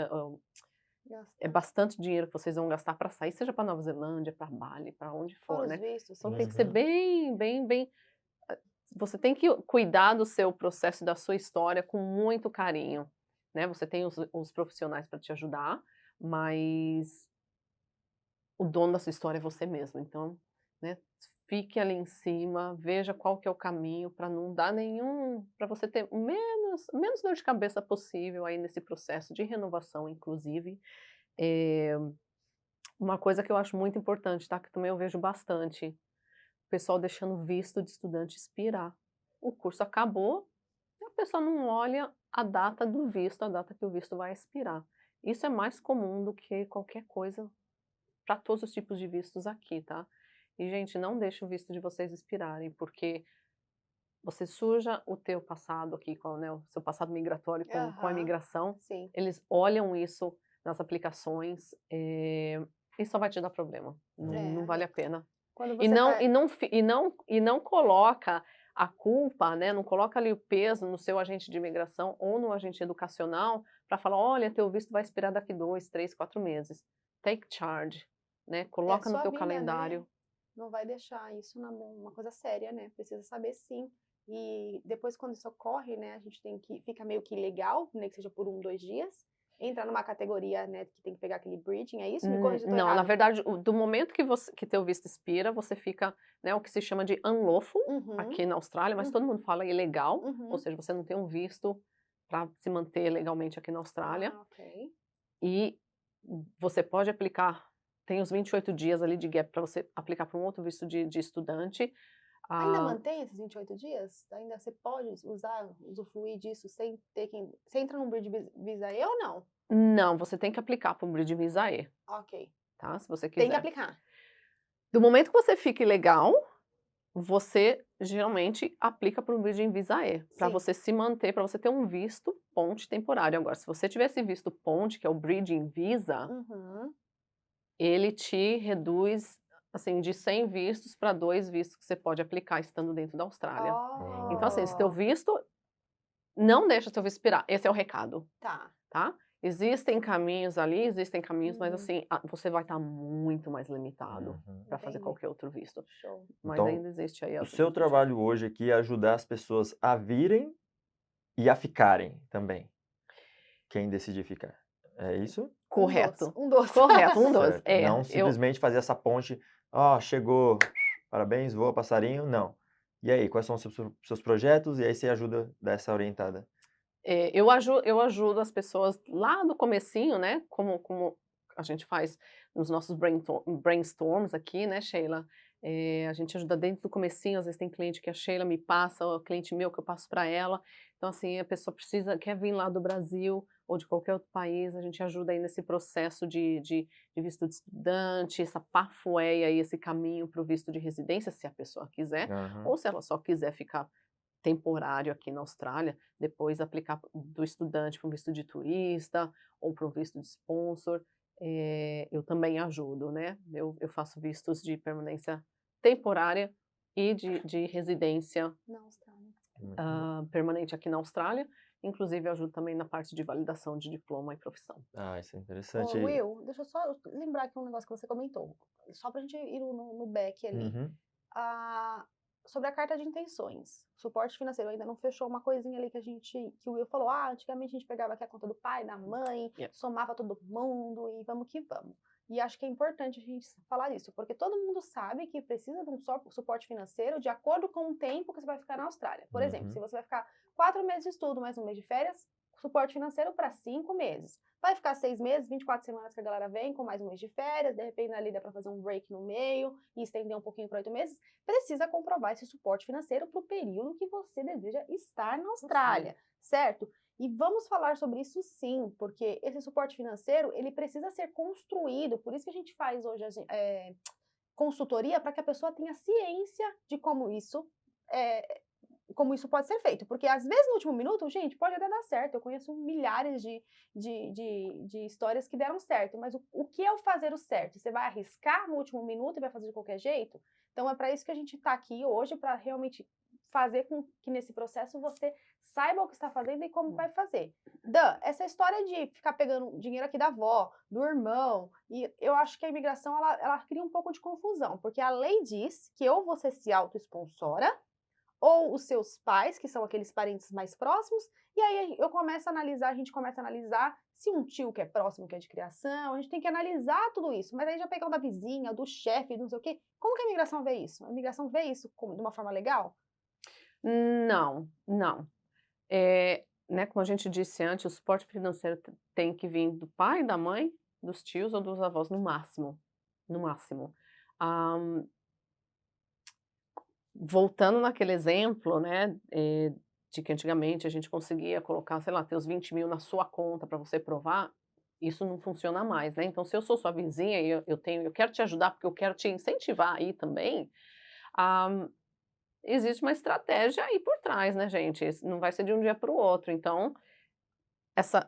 é bastante dinheiro que vocês vão gastar para sair, seja para Nova Zelândia, para Bali, para onde for, né? Então tem que ser bem, você tem que cuidar do seu processo, da sua história com muito carinho, né? Você tem os profissionais para te ajudar, mas o dono da sua história é você mesmo. Então, né, fique ali em cima, veja qual que é o caminho para não dar para você ter menos dor de cabeça possível aí nesse processo de renovação, inclusive. Uma coisa que eu acho muito importante, tá? Que também eu vejo bastante, o pessoal deixando visto de estudante expirar. O curso acabou, e a pessoa não olha a data do visto, a data que o visto vai expirar. Isso é mais comum do que qualquer coisa para todos os tipos de vistos aqui, tá? E, gente, não deixe o visto de vocês expirarem, porque você suja o teu passado aqui, né, o seu passado migratório com a imigração. Sim. Eles olham isso nas aplicações e só vai te dar problema. Não vale a pena. E não coloca a culpa, né? Não coloca ali o peso no seu agente de imigração ou no agente educacional para falar, olha, teu visto vai expirar daqui 2, 3, 4 meses. Take charge, né? Coloca no teu calendário. Né? Não vai deixar isso uma coisa séria, né? Precisa saber sim. E depois, quando isso ocorre, né, a gente fica meio que legal, né, que seja por 1, 2 dias, entra numa categoria, né, que tem que pegar aquele bridging, é isso? Me corrija, não, errado. Na verdade, do momento que teu visto expira, você fica, né, o que se chama de unlawful aqui na Austrália, mas todo mundo fala ilegal, ou seja, você não tem um visto para se manter legalmente aqui na Austrália. E você pode aplicar, tem os 28 dias ali de gap para você aplicar para um outro visto de estudante. Ainda mantém esses 28 dias? Ainda você pode usufruir disso sem ter que... Você entra num Bridge Visa E ou não? Não, você tem que aplicar para o Bridge Visa E. Ok. Tá? Se você quiser. Tem que aplicar. Do momento que você fique legal, você geralmente aplica para o Bridge Visa E. Para você se manter, para você ter um visto ponte temporário. Agora, se você tivesse visto ponte, que é o Bridging Visa, ele te reduz... assim, de 100 vistos para 2 vistos que você pode aplicar estando dentro da Austrália. Então, assim, se teu visto, não deixa teu visto expirar. Esse é o recado. Tá? Existem caminhos ali, mas assim, você vai estar muito mais limitado para fazer qualquer outro visto. Show. Mas então, ainda existe aí... O seu trabalho hoje aqui é ajudar as pessoas a virem e a ficarem também. Quem decidir ficar. É isso? Correto. Um doce. Correto, um doce. Não simplesmente fazer essa ponte, chegou, parabéns, voa passarinho, não. E aí, quais são os seus projetos? E aí você ajuda dessa orientada. Eu ajudo as pessoas lá do comecinho, né, como a gente faz nos nossos brainstorms aqui, né, Sheila, a gente ajuda dentro do comecinho, às vezes tem cliente que a Sheila me passa, ou cliente meu que eu passo para ela, então assim, a pessoa quer vir lá do Brasil ou de qualquer outro país, a gente ajuda aí nesse processo de visto de estudante, essa pathway aí, esse caminho para o visto de residência, se a pessoa quiser, ou se ela só quiser ficar temporário aqui na Austrália, depois aplicar do estudante para um visto de turista ou para um visto de sponsor, eu também ajudo, né? Eu faço vistos de permanência temporária e de residência Na Austrália. permanente aqui na Austrália. Inclusive, eu ajudo também na parte de validação de diploma e profissão. Isso é interessante. Ô, Will, deixa eu só lembrar aqui um negócio que você comentou. Só pra gente ir no back ali. Sobre a carta de intenções, suporte financeiro, ainda não fechou uma coisinha ali que o Will falou, antigamente a gente pegava aqui a conta do pai, da mãe, somava todo mundo e vamos que vamos. E acho que é importante a gente falar isso, porque todo mundo sabe que precisa de um suporte financeiro de acordo com o tempo que você vai ficar na Austrália. Por exemplo, se você vai ficar 4 meses de estudo, mais um mês de férias, suporte financeiro para 5 meses. Vai ficar 6 meses, 24 semanas que a galera vem, com mais um mês de férias, de repente ali dá para fazer um break no meio e estender um pouquinho para 8 meses, precisa comprovar esse suporte financeiro para o período que você deseja estar na Austrália, certo? E vamos falar sobre isso sim, porque esse suporte financeiro, ele precisa ser construído, por isso que a gente faz hoje consultoria, para que a pessoa tenha ciência de como isso pode ser feito, porque às vezes no último minuto, gente, pode até dar certo, eu conheço milhares de histórias que deram certo, mas o que é o fazer o certo? Você vai arriscar no último minuto e vai fazer de qualquer jeito? Então é para isso que a gente está aqui hoje, para realmente fazer com que nesse processo você saiba o que está fazendo e como vai fazer. Dan, essa história de ficar pegando dinheiro aqui da avó, do irmão, e eu acho que a imigração, ela cria um pouco de confusão, porque a lei diz que ou você se auto-sponsora, ou os seus pais, que são aqueles parentes mais próximos, e aí a gente começa a analisar se um tio que é próximo, que é de criação, a gente tem que analisar tudo isso, mas aí já pegar o da vizinha, do chefe, não sei o quê. Como que a imigração vê isso? A imigração vê isso de uma forma legal? Não. Né, como a gente disse antes, o suporte financeiro tem que vir do pai, da mãe, dos tios ou dos avós, no máximo. No máximo. Voltando naquele exemplo, né, de que antigamente a gente conseguia colocar, sei lá, ter os 20 mil na sua conta para você provar, isso não funciona mais, né? Então, se eu sou sua vizinha e eu quero te ajudar porque eu quero te incentivar aí também, existe uma estratégia aí por trás, né, gente? Não vai ser de um dia para o outro. Então,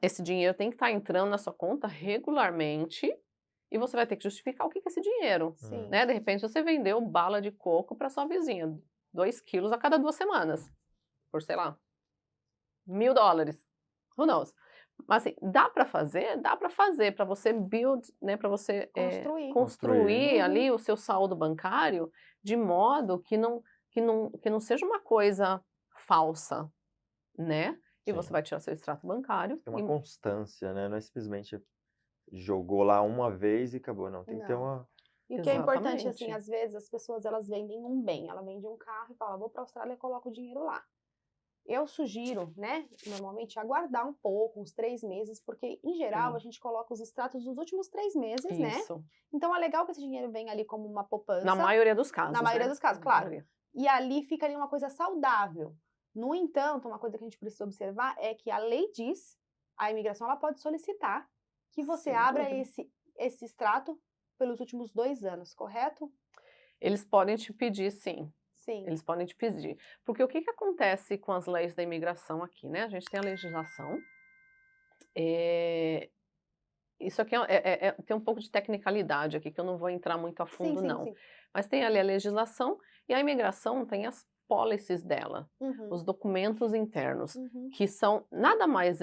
esse dinheiro tem que estar entrando na sua conta regularmente e você vai ter que justificar o que é esse dinheiro. Sim. Né? De repente, você vendeu bala de coco para sua vizinha, 2 quilos a cada 2 semanas, por, sei lá, $1.000. Who knows? Mas assim, dá para fazer para você build, né, para você construir ali o seu saldo bancário de modo que não seja uma coisa falsa, né? E você vai tirar seu extrato bancário. Tem uma constância, né? Não é simplesmente jogou lá uma vez e acabou, não. Tem que ter uma... E o que é importante, assim, às vezes as pessoas, elas vendem um bem, ela vende um carro e fala, vou para a Austrália e coloco o dinheiro lá. Eu sugiro, né, normalmente aguardar um pouco, uns 3 meses, porque em geral a gente coloca os extratos dos últimos 3 meses, né? Então é legal que esse dinheiro venha ali como uma poupança. Na maioria dos casos, Na maioria dos casos, claro. E ali fica ali uma coisa saudável. No entanto, uma coisa que a gente precisa observar é que a lei diz, a imigração ela pode solicitar que você abra esse extrato pelos últimos 2 anos, correto? Eles podem te pedir, sim. Sim. Eles podem te pedir. Porque o que acontece com as leis da imigração aqui, né? A gente tem a legislação. Isso aqui tem um pouco de tecnicalidade aqui, que eu não vou entrar muito a fundo, não. Sim. Mas tem ali a legislação e a imigração tem as policies dela, os documentos internos, que são, nada mais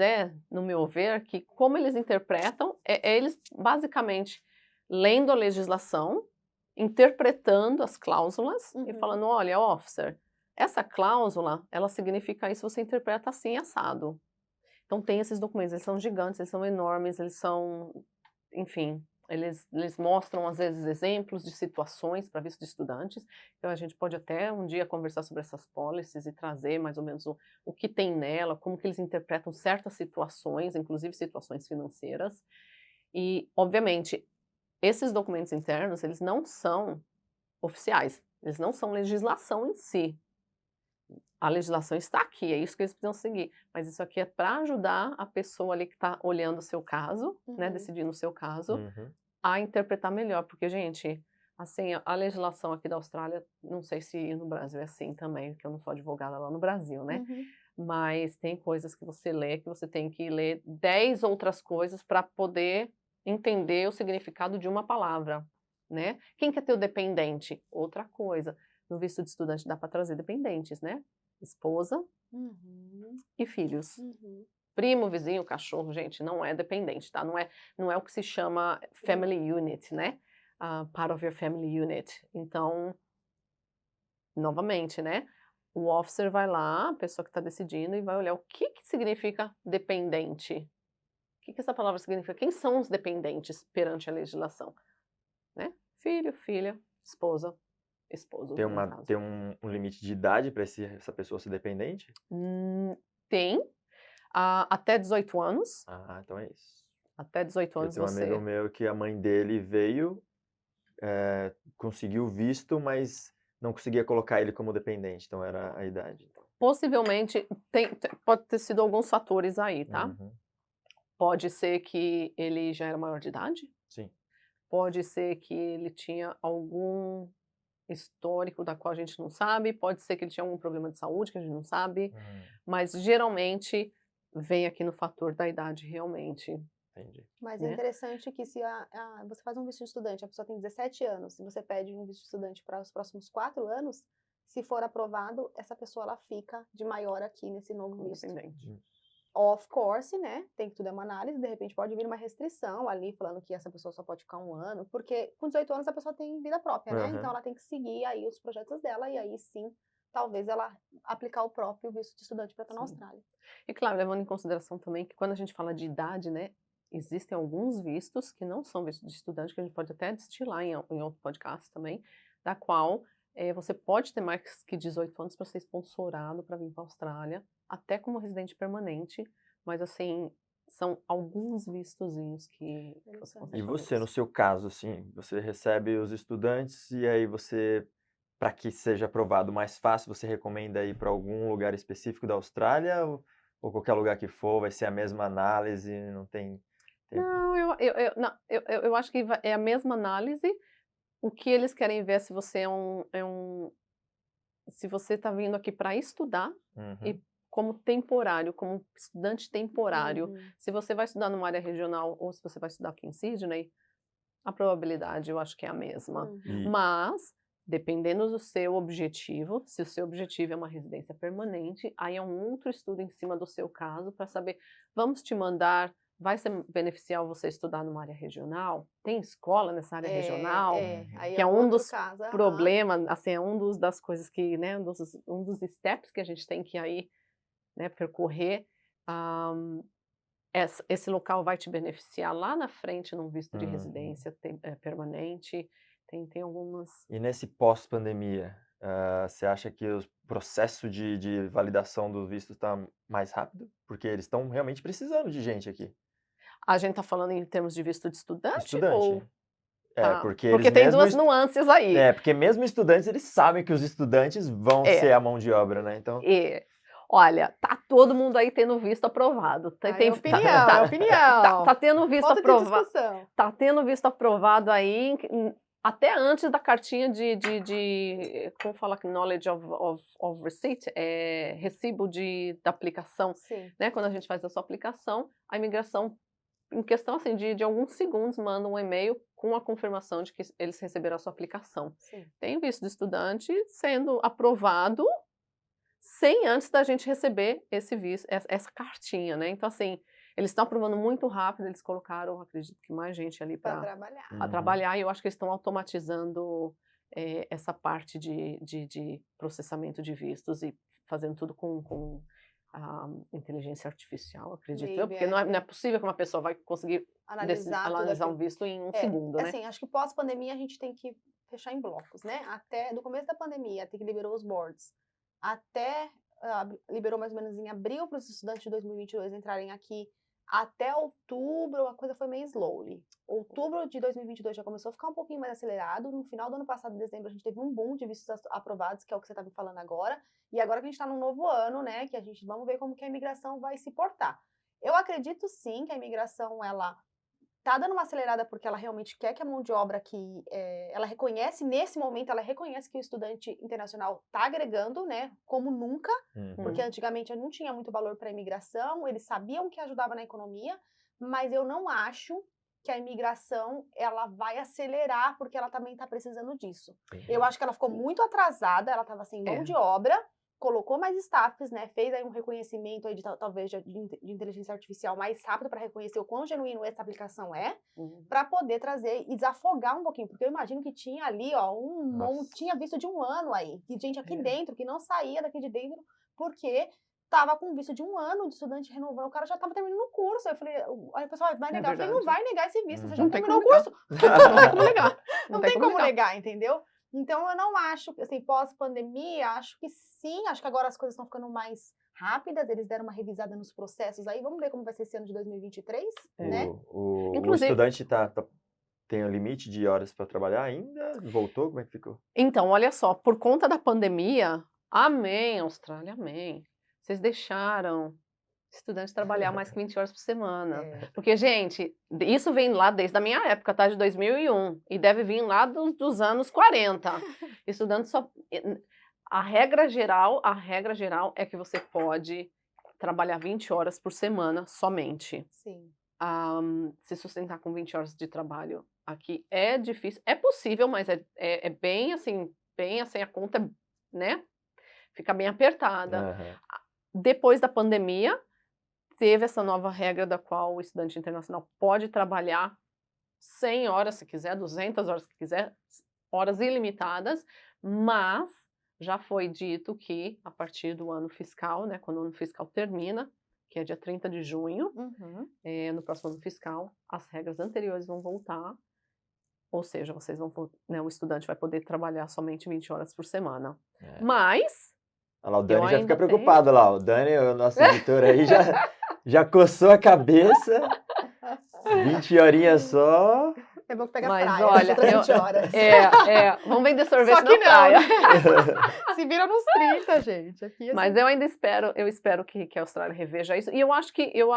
no meu ver, que como eles interpretam, eles basicamente lendo a legislação, interpretando as cláusulas e falando, olha, officer, essa cláusula, ela significa isso, você interpreta assim, assado. Então tem esses documentos, eles são gigantes, eles são enormes, eles são, enfim, Eles mostram, às vezes, exemplos de situações para visto de estudantes. Então, a gente pode até um dia conversar sobre essas policies e trazer mais ou menos o que tem nela, como que eles interpretam certas situações, inclusive situações financeiras. E, obviamente, esses documentos internos, eles não são oficiais, eles não são legislação em si. A legislação está aqui, é isso que eles precisam seguir. Mas isso aqui é para ajudar a pessoa ali que está olhando o seu caso, né, decidindo o seu caso, a interpretar melhor. Porque, gente, assim, a legislação aqui da Austrália, não sei se no Brasil é assim também, porque eu não sou advogada lá no Brasil, né? Mas tem coisas que você lê, que você tem que ler 10 outras coisas para poder entender o significado de uma palavra, né? Quem quer ter o dependente? Outra coisa. No visto de estudante dá para trazer dependentes, né? Esposa e filhos. Primo, vizinho, cachorro, gente, não é dependente, tá? Não é o que se chama family unit, né? Part of your family unit. Então, novamente, né? O officer vai lá, a pessoa que está decidindo, e vai olhar o que significa dependente. O que essa palavra significa? Quem são os dependentes perante a legislação? Né? Filho, filha, esposa, esposo. Tem um limite de idade para essa pessoa ser dependente? Tem. Até 18 anos. Então é isso. Até 18 anos Tem um amigo meu que a mãe dele veio, conseguiu visto, mas não conseguia colocar ele como dependente, então era a idade. Possivelmente, pode ter sido alguns fatores aí, tá? Pode ser que ele já era maior de idade. Sim. Pode ser que ele tinha algum histórico da qual a gente não sabe, pode ser que ele tinha algum problema de saúde que a gente não sabe, mas geralmente vem aqui no fator da idade realmente. Entendi. Mas é interessante que se você faz um visto de estudante, a pessoa tem 17 anos, e você pede um visto de estudante para os próximos 4 anos, se for aprovado, essa pessoa ela fica de maior aqui nesse novo visto. Of course, né? Tem que tudo é uma análise, de repente pode vir uma restrição ali, falando que essa pessoa só pode ficar 1 ano, porque com 18 anos a pessoa tem vida própria, né? Então ela tem que seguir aí os projetos dela, e aí sim, talvez ela aplicar o próprio visto de estudante para estar na Austrália. E claro, levando em consideração também que quando a gente fala de idade, né? Existem alguns vistos que não são vistos de estudante, que a gente pode até destilar em outro podcast também, da qual você pode ter mais que 18 anos para ser sponsorado para vir para a Austrália, até como residente permanente, mas assim, são alguns vistozinhos que você consegue. E você, no seu caso, assim, você recebe os estudantes e aí você, para que seja aprovado mais fácil, você recomenda ir para algum lugar específico da Austrália ou qualquer lugar que for, vai ser a mesma análise, não tem... Não, eu acho que é a mesma análise. O que eles querem ver é se você se você está vindo aqui para estudar e como temporário, como estudante temporário. Se você vai estudar numa área regional ou se você vai estudar aqui em Sydney, a probabilidade eu acho que é a mesma. Mas, dependendo do seu objetivo, se o seu objetivo é uma residência permanente, aí é um outro estudo em cima do seu caso para saber, vamos te mandar. Vai ser beneficiar você estudar numa área regional? Tem escola nessa área regional? Aí que é um dos problemas, assim, é das coisas que, né, um dos steps que a gente tem que aí, né, percorrer. Esse local vai te beneficiar lá na frente num visto de residência permanente. Tem algumas... E nesse pós-pandemia, você acha que o processo de validação do visto está mais rápido? Porque eles estão realmente precisando de gente aqui. A gente está falando em termos de visto de estudante? Ou... porque tem duas nuances aí. Porque mesmo estudantes, eles sabem que os estudantes vão ser a mão de obra, né? Então... Olha, tá todo mundo aí tendo visto aprovado. É opinião. Tá tendo visto aprovado. Tá tendo visto aprovado aí, até antes da cartinha como fala que knowledge of receipt, recibo da aplicação. Né? Quando a gente faz a sua aplicação, a imigração, em questão assim, de alguns segundos, manda um e-mail com a confirmação de que eles receberam a sua aplicação. Tem visto de estudante sendo aprovado sem antes da gente receber esse visto, essa cartinha, né? Então, assim, eles estão aprovando muito rápido, eles colocaram, acredito que mais gente ali para trabalhar, e eu acho que eles estão automatizando essa parte de processamento de vistos e fazendo tudo com a inteligência artificial, acredito Maybe, eu, porque não é possível que uma pessoa vai conseguir analisar um visto em um segundo, né? Assim, acho que pós-pandemia a gente tem que fechar em blocos, né? Até do começo da pandemia, até que liberou os boards, até liberou mais ou menos em abril para os estudantes de 2022 entrarem aqui, até outubro a coisa foi meio slowly. Outubro de 2022 já começou a ficar um pouquinho mais acelerado. No final do ano passado, em dezembro, a gente teve um boom de vistos aprovados, que é o que você está me falando agora. E agora que a gente está num novo ano, né, que a gente vamos ver como que a imigração vai se portar. Eu acredito sim que a imigração, ela tá dando uma acelerada porque ela realmente quer que a mão de obra aqui, ela reconhece, nesse momento, ela reconhece que o estudante internacional está agregando, né, como nunca, porque antigamente não tinha muito valor para a imigração, eles sabiam que ajudava na economia, mas eu não acho que a imigração, ela vai acelerar porque ela também está precisando disso. Eu acho que ela ficou muito atrasada, ela estava sem mão de obra, colocou mais staffs, né, fez aí um reconhecimento aí de talvez de inteligência artificial mais rápido para reconhecer o quão genuíno essa aplicação é, para poder trazer e desafogar um pouquinho, porque eu imagino que tinha ali, ó, tinha visto de um ano aí, de gente aqui dentro que não saía daqui de dentro porque tava com visto de um ano de estudante renovando, o cara já tava terminando o curso. Aí eu falei, aí o pessoal vai negar, eu falei, não vai negar esse visto, você já terminou o curso. Não tem como negar. Não tem como negar, entendeu? Então, eu não acho, assim, pós-pandemia, acho que sim, acho que agora as coisas estão ficando mais rápidas, eles deram uma revisada nos processos aí, vamos ver como vai ser esse ano de 2023, né? O estudante tem um limite de horas para trabalhar ainda? Voltou? Como é que ficou? Então, olha só, por conta da pandemia, amém, Austrália, amém. Vocês deixaram estudantes trabalhar mais que 20 horas por semana. Porque, gente, isso vem lá desde a minha época, tá? De 2001. E deve vir lá dos anos 40. Estudantes só... A regra geral é que você pode trabalhar 20 horas por semana somente. Sim. Se sustentar com 20 horas de trabalho aqui é difícil. É possível, mas é bem assim, a conta, né? Fica bem apertada. Depois da pandemia, teve essa nova regra da qual o estudante internacional pode trabalhar 100 horas se quiser, 200 horas se quiser, horas ilimitadas, mas já foi dito que a partir do ano fiscal, né, quando o ano fiscal termina, que é dia 30 de junho, no próximo ano fiscal, as regras anteriores vão voltar, ou seja, vocês vão, né, o estudante vai poder trabalhar somente 20 horas por semana. Mas... Olha lá, o Dani já fica preocupado lá. O Dani, o nosso editor aí, já coçou a cabeça. 20 horinhas só. É bom pegar mas praia, olha, 20 horas. Vamos vender sorvete só que na praia. Se vira nos 30, gente. Aqui, assim... Mas eu espero que a Austrália reveja isso. E eu acho que, eu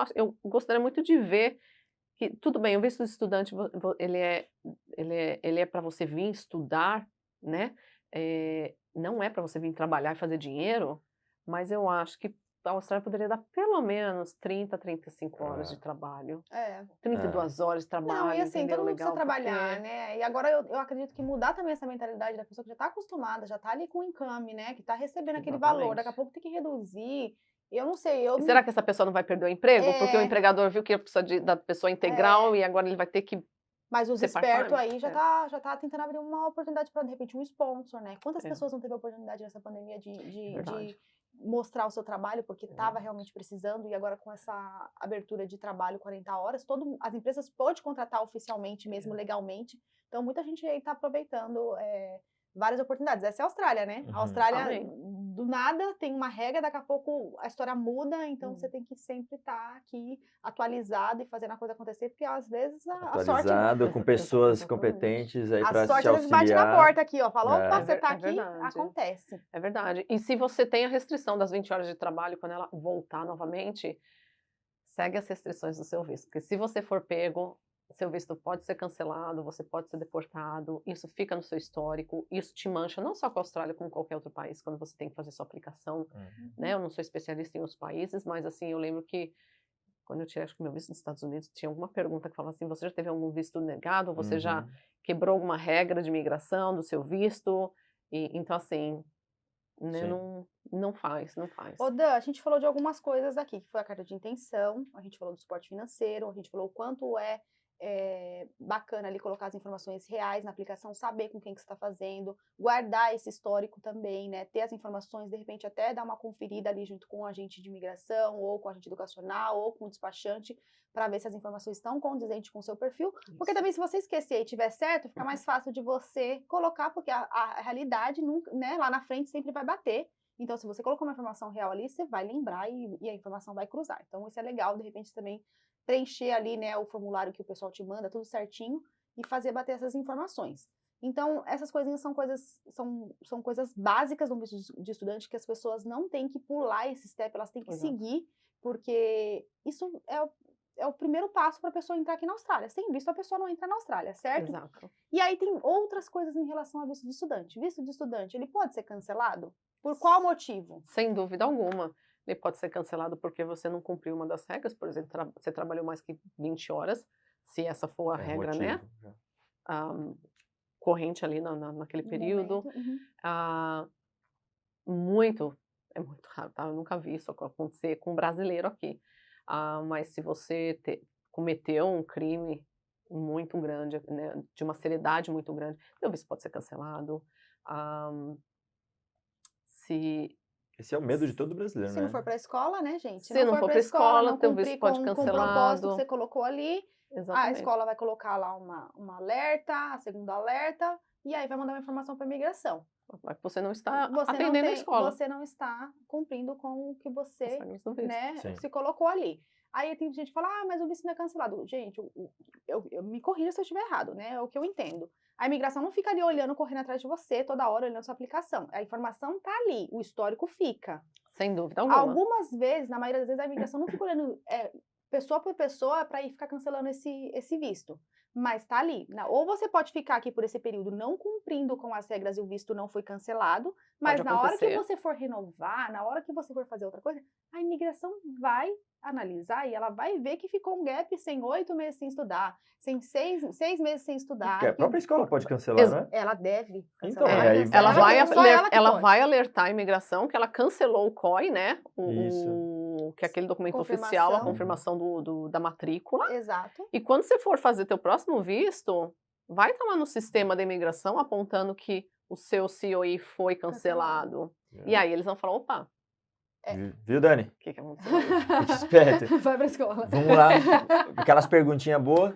gostaria muito de ver que, tudo bem, o visto de estudante, ele é para você vir estudar, né? Não é para você vir trabalhar e fazer dinheiro, mas eu acho que a Austrália poderia dar pelo menos 30, 35 horas de trabalho. 32 horas de trabalho. Não, e assim, entendeu? todo mundo Legal, precisa trabalhar, né? E agora eu acredito que mudar também essa mentalidade da pessoa que já está acostumada, já está ali com o income, né? Que está recebendo aquele valor, daqui a pouco tem que reduzir. Eu não sei. E será que essa pessoa não vai perder o emprego? Porque o empregador viu que precisa da pessoa integral e agora ele vai ter que. Mas os espertos aí já tá tentando abrir uma oportunidade para, de repente, um sponsor, né? Quantas pessoas não teve a oportunidade nessa pandemia de mostrar o seu trabalho, porque estava realmente precisando, e agora com essa abertura de trabalho 40 horas, as empresas podem contratar oficialmente, mesmo legalmente. Então, muita gente aí está aproveitando várias oportunidades. Essa é a Austrália, né? A Austrália, do nada, tem uma regra, daqui a pouco a história muda, então você tem que sempre estar aqui atualizado e fazendo a coisa acontecer, porque às vezes a sorte... Atualizado, com pessoas competentes aí para te auxiliar. A sorte às vezes bate na porta aqui, ó, falou, opa, você tá aqui, acontece. É verdade. E se você tem a restrição das 20 horas de trabalho, quando ela voltar novamente, segue as restrições do seu visto, porque se você for pego, seu visto pode ser cancelado, você pode ser deportado, isso fica no seu histórico, isso te mancha não só com a Austrália, como qualquer outro país, quando você tem que fazer sua aplicação, né? Eu não sou especialista em outros países, mas assim, eu lembro que quando eu tirei, acho que meu visto nos Estados Unidos, tinha alguma pergunta que falava assim, você já teve algum visto negado, você já quebrou alguma regra de imigração do seu visto, então assim, né, não faz. Ô Dan, a gente falou de algumas coisas aqui, que foi a carta de intenção, a gente falou do suporte financeiro, a gente falou o quanto é bacana ali colocar as informações reais na aplicação, saber com quem que você está fazendo, guardar esse histórico também, né? Ter as informações, de repente até dar uma conferida ali junto com o agente de imigração, ou com o agente educacional, ou com o despachante, para ver se as informações estão condizentes com o seu perfil, porque também se você esquecer e tiver certo, fica mais fácil de você colocar, porque a realidade, nunca, né, lá na frente sempre vai bater. Então, se você colocou uma informação real ali, você vai lembrar e a informação vai cruzar. Então, isso é legal, de repente, também preencher ali, né, o formulário que o pessoal te manda, tudo certinho, e fazer bater essas informações. Então, essas coisinhas são coisas básicas do visto de estudante que as pessoas não têm que pular esse step, elas têm que seguir, porque isso é o primeiro passo para a pessoa entrar aqui na Austrália. Sem visto, a pessoa não entra na Austrália, certo? Exato. E aí tem outras coisas em relação ao visto de estudante. Visto de estudante, ele pode ser cancelado? Por qual motivo? Sem dúvida alguma. Ele pode ser cancelado porque você não cumpriu uma das regras, por exemplo, você trabalhou mais que 20 horas, se essa for a regra, motivo, né? Corrente ali naquele período. É muito raro, tá? Eu nunca vi isso acontecer com um brasileiro aqui. Mas se você cometeu um crime muito grande, né, de uma seriedade muito grande, seu visto pode ser cancelado. Esse é o medo de todo brasileiro, Se né? não for para a escola, né, gente? Se não for para a escola, não teu cumprir visto pode com o cancelado. propósito que você colocou ali, a Exatamente. escola vai colocar lá uma alerta, a segunda alerta, e aí vai mandar uma informação para a imigração. Mas você não está atendendo a escola. Você não está cumprindo com o que você, né, Sim. se colocou ali. Aí tem gente que fala, mas o visto não é cancelado. Gente, eu me corrija se eu estiver errado, né? É o que eu entendo. A imigração não fica ali olhando, correndo atrás de você, toda hora olhando sua aplicação. A informação tá ali, o histórico fica. Sem dúvida alguma. Algumas vezes, na maioria das vezes, a imigração não fica olhando pessoa por pessoa para ir ficar cancelando esse visto. Mas tá ali. Ou você pode ficar aqui por esse período não cumprindo com as regras e o visto não foi cancelado, mas na hora que você for renovar, na hora que você for fazer outra coisa, a imigração vai analisar e ela vai ver que ficou um gap sem 8 meses sem estudar, sem 6 meses sem estudar. Porque a própria escola pode cancelar, né? Ela deve Então, cancelar. ela vai alertar a imigração que ela cancelou o COI, né? Que é aquele documento oficial, a confirmação da matrícula. Exato. E quando você for fazer teu próximo visto, vai estar lá no sistema da imigração apontando que o seu COI foi cancelado. E aí eles vão falar, opa. Viu, Dani? O que aconteceu? Fique esperto. Vai pra escola. Vamos lá. Aquelas perguntinhas boas.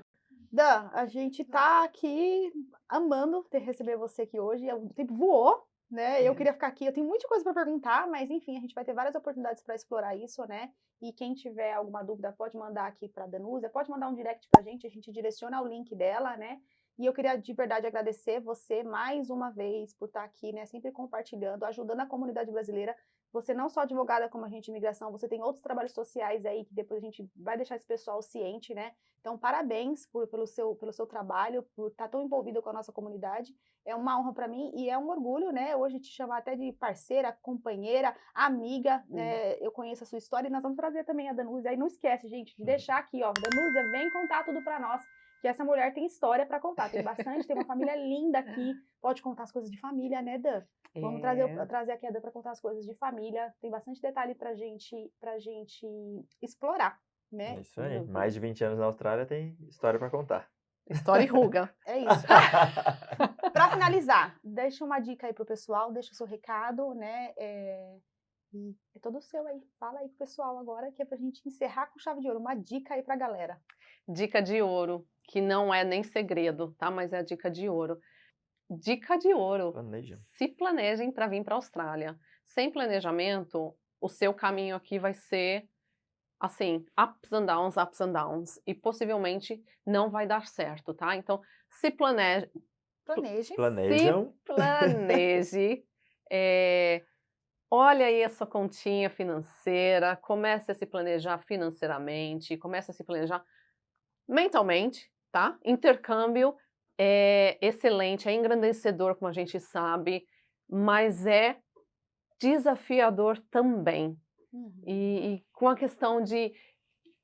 Dan, a gente tá aqui amando receber você aqui hoje. O tempo voou, né? Eu queria ficar aqui. Eu tenho muita coisa para perguntar, mas enfim, a gente vai ter várias oportunidades para explorar isso, né? E quem tiver alguma dúvida pode mandar aqui para a Danúzia, pode mandar um direct pra gente, a gente direciona o link dela, né? E eu queria de verdade agradecer você mais uma vez por estar aqui, né? Sempre compartilhando, ajudando a comunidade brasileira. Você não só advogada como agente de imigração, você tem outros trabalhos sociais aí que depois a gente vai deixar esse pessoal ciente, né? Então, parabéns pelo seu trabalho, por estar tão envolvida com a nossa comunidade. É uma honra para mim e é um orgulho, né? Hoje te chamar até de parceira, companheira, amiga. Eu conheço a sua história e nós vamos trazer também a Danúzia. Aí não esquece, gente, de deixar aqui, ó. Danúzia, vem contar tudo para nós, que essa mulher tem história para contar. Tem bastante, tem uma família linda aqui. Pode contar as coisas de família, né, Dan? Vamos trazer aqui a Dan para contar as coisas de família. Tem bastante detalhe pra gente explorar, né? É isso aí. Mais de 20 anos na Austrália tem história para contar. História e ruga. É isso. Para finalizar, deixa uma dica aí pro pessoal, deixa o seu recado, né? E é todo seu aí. Fala aí pro pessoal agora, que é pra gente encerrar com chave de ouro. Uma dica aí pra galera. Dica de ouro, que não é nem segredo, tá? Mas é a dica de ouro. Dica de ouro. Se planejem para vir para a Austrália. Sem planejamento, o seu caminho aqui vai ser assim, ups and downs, e possivelmente não vai dar certo, tá? Então, se planeje. Planejam. Se planeje. Olha aí a sua continha financeira, comece a se planejar financeiramente, comece a se planejar mentalmente, tá? Intercâmbio é excelente, é engrandecedor, como a gente sabe, mas é desafiador também. E com a questão de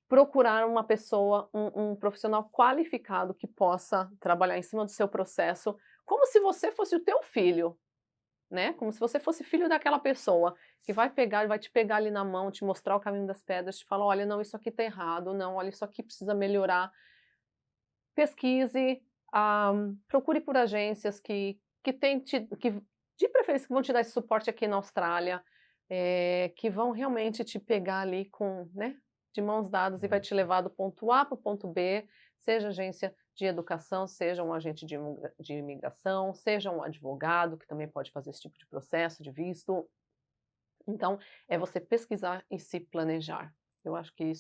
procurar uma pessoa, um profissional qualificado que possa trabalhar em cima do seu processo, como se você fosse o teu filho, né? Como se você fosse filho daquela pessoa que vai te pegar ali na mão, te mostrar o caminho das pedras, te falar, olha, não, isso aqui tá errado, não, olha, isso aqui precisa melhorar. pesquise, procure por agências que tem de preferência que vão te dar esse suporte aqui na Austrália, que vão realmente te pegar ali com, né, de mãos dadas e vai te levar do ponto A para o ponto B, seja agência de educação, seja um agente de imigração, seja um advogado que também pode fazer esse tipo de processo de visto. Então, é você pesquisar e se planejar. Eu acho que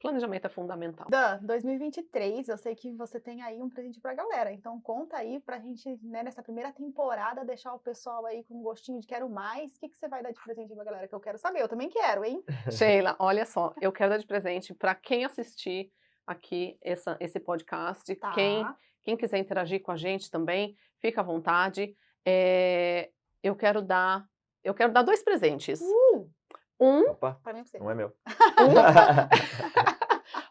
planejamento é fundamental. Dan, 2023, eu sei que você tem aí um presente pra galera, então conta aí pra gente, né, nessa primeira temporada, deixar o pessoal aí com um gostinho de quero mais. O que você vai dar de presente pra galera, que eu quero saber, eu também quero, hein? Sheila, olha só, eu quero dar de presente para quem assistir aqui esse podcast, Tá. quem quiser interagir com a gente também, fica à vontade. Eu quero dar 2 presentes. Opa, Pra mim você. não é meu.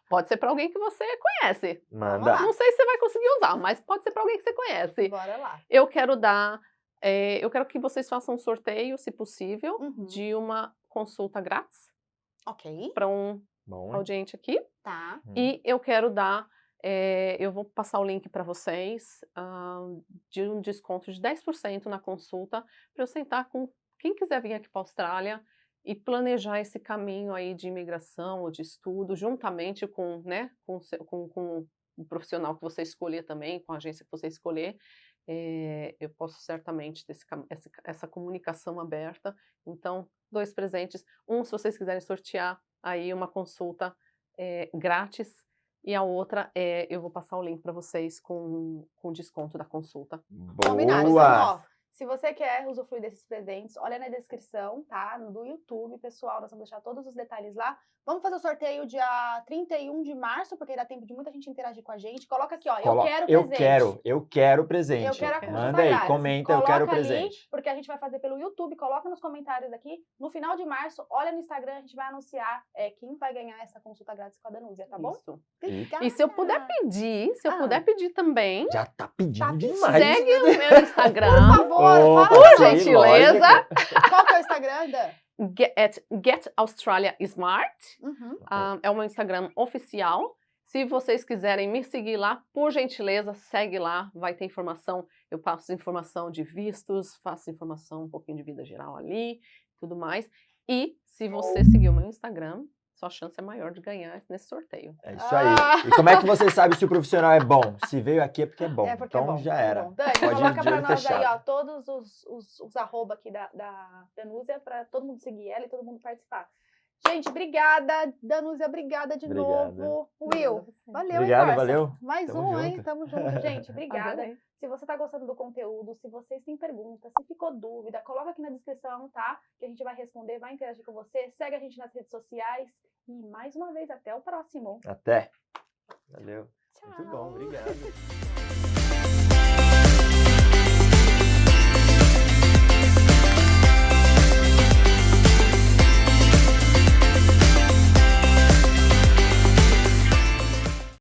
Pode ser para alguém que você conhece. Manda. Não sei se você vai conseguir usar, mas pode ser para alguém que você conhece. Bora lá. Eu quero que vocês façam um sorteio, se possível, de uma consulta grátis Ok. para um Bom, audiente aqui. Tá. E eu quero eu vou passar o link para vocês de um desconto de 10% na consulta para eu sentar com quem quiser vir aqui para a Austrália e planejar esse caminho aí de imigração ou de estudo, juntamente com, né, com o profissional que você escolher também, com a agência que você escolher. Eu posso certamente ter essa comunicação aberta. Então, 2 presentes. Se vocês quiserem sortear aí uma consulta grátis, e a outra eu vou passar o link para vocês com desconto da consulta. Combinado. Então, boa! ó, se você quer usufruir desses presentes, olha na descrição, tá? Do YouTube, pessoal, nós vamos deixar todos os detalhes lá. Vamos fazer o sorteio dia 31 de março, porque dá tempo de muita gente interagir com a gente. Coloca aqui, ó, eu quero presente. Eu quero presente. Eu quero a consulta Manda aí, grátis. comenta, eu quero Coloca ali, presente. porque a gente vai fazer pelo YouTube, coloca nos comentários aqui. No final de março, olha no Instagram, a gente vai anunciar quem vai ganhar essa consulta grátis com a Danúzia, tá bom? Isso. Obrigada. E se eu puder pedir também, Já tá pedindo Tá demais. segue o meu Instagram. Por favor, Opa, fala. Por sim, gentileza. lógico. Qual que é o Instagram, Dan? Get Australia Smart. Uhum. É o meu Instagram oficial. Se vocês quiserem me seguir lá, por gentileza, segue lá, vai ter informação. Eu passo informação de vistos, faço informação um pouquinho de vida geral ali, tudo mais. E se você seguir o meu Instagram, sua chance é maior de ganhar nesse sorteio. É isso aí. E como é que você sabe se o profissional é bom? Se veio aqui é porque é bom. É porque então é bom, já é era. bom. Dani, Pode ir coloca de pra olho nós aí, fechado. ó, todos os arroba aqui da Danúzia, pra todo mundo seguir ela e todo mundo participar. Gente, obrigada. Danúzia, obrigada de novo. Will, valeu, Obrigado, hein, parça? valeu. Mais Tamo um, hein? junto. Tamo junto, gente. Obrigada. Adorei. Se você tá gostando do conteúdo, se vocês têm perguntas, se ficou dúvida, coloca aqui na descrição, tá? Que a gente vai responder, vai interagir com você. Segue a gente nas redes sociais. E mais uma vez, até o próximo. Até. Valeu. Tchau. Muito bom, obrigado.